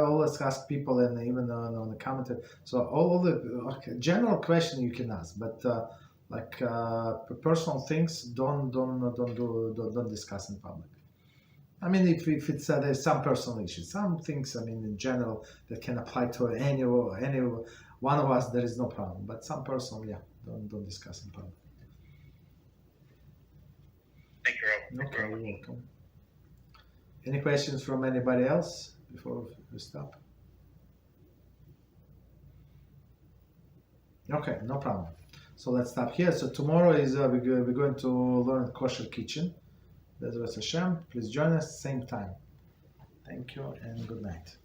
always ask people, and even on the commenter. So all the general question you can ask, but personal things don't discuss in public. I mean, if it's there's some personal issues, some things. I mean, in general, that can apply to any one of us. There is no problem, but some personal, don't discuss in public. Thank you, Rabbi. Okay, you're welcome. Any questions from anybody else before we stop? Okay, no problem. So let's stop here. So tomorrow is we're going to learn kosher kitchen. Beezrat Hashem. Please join us same time. Thank you and good night.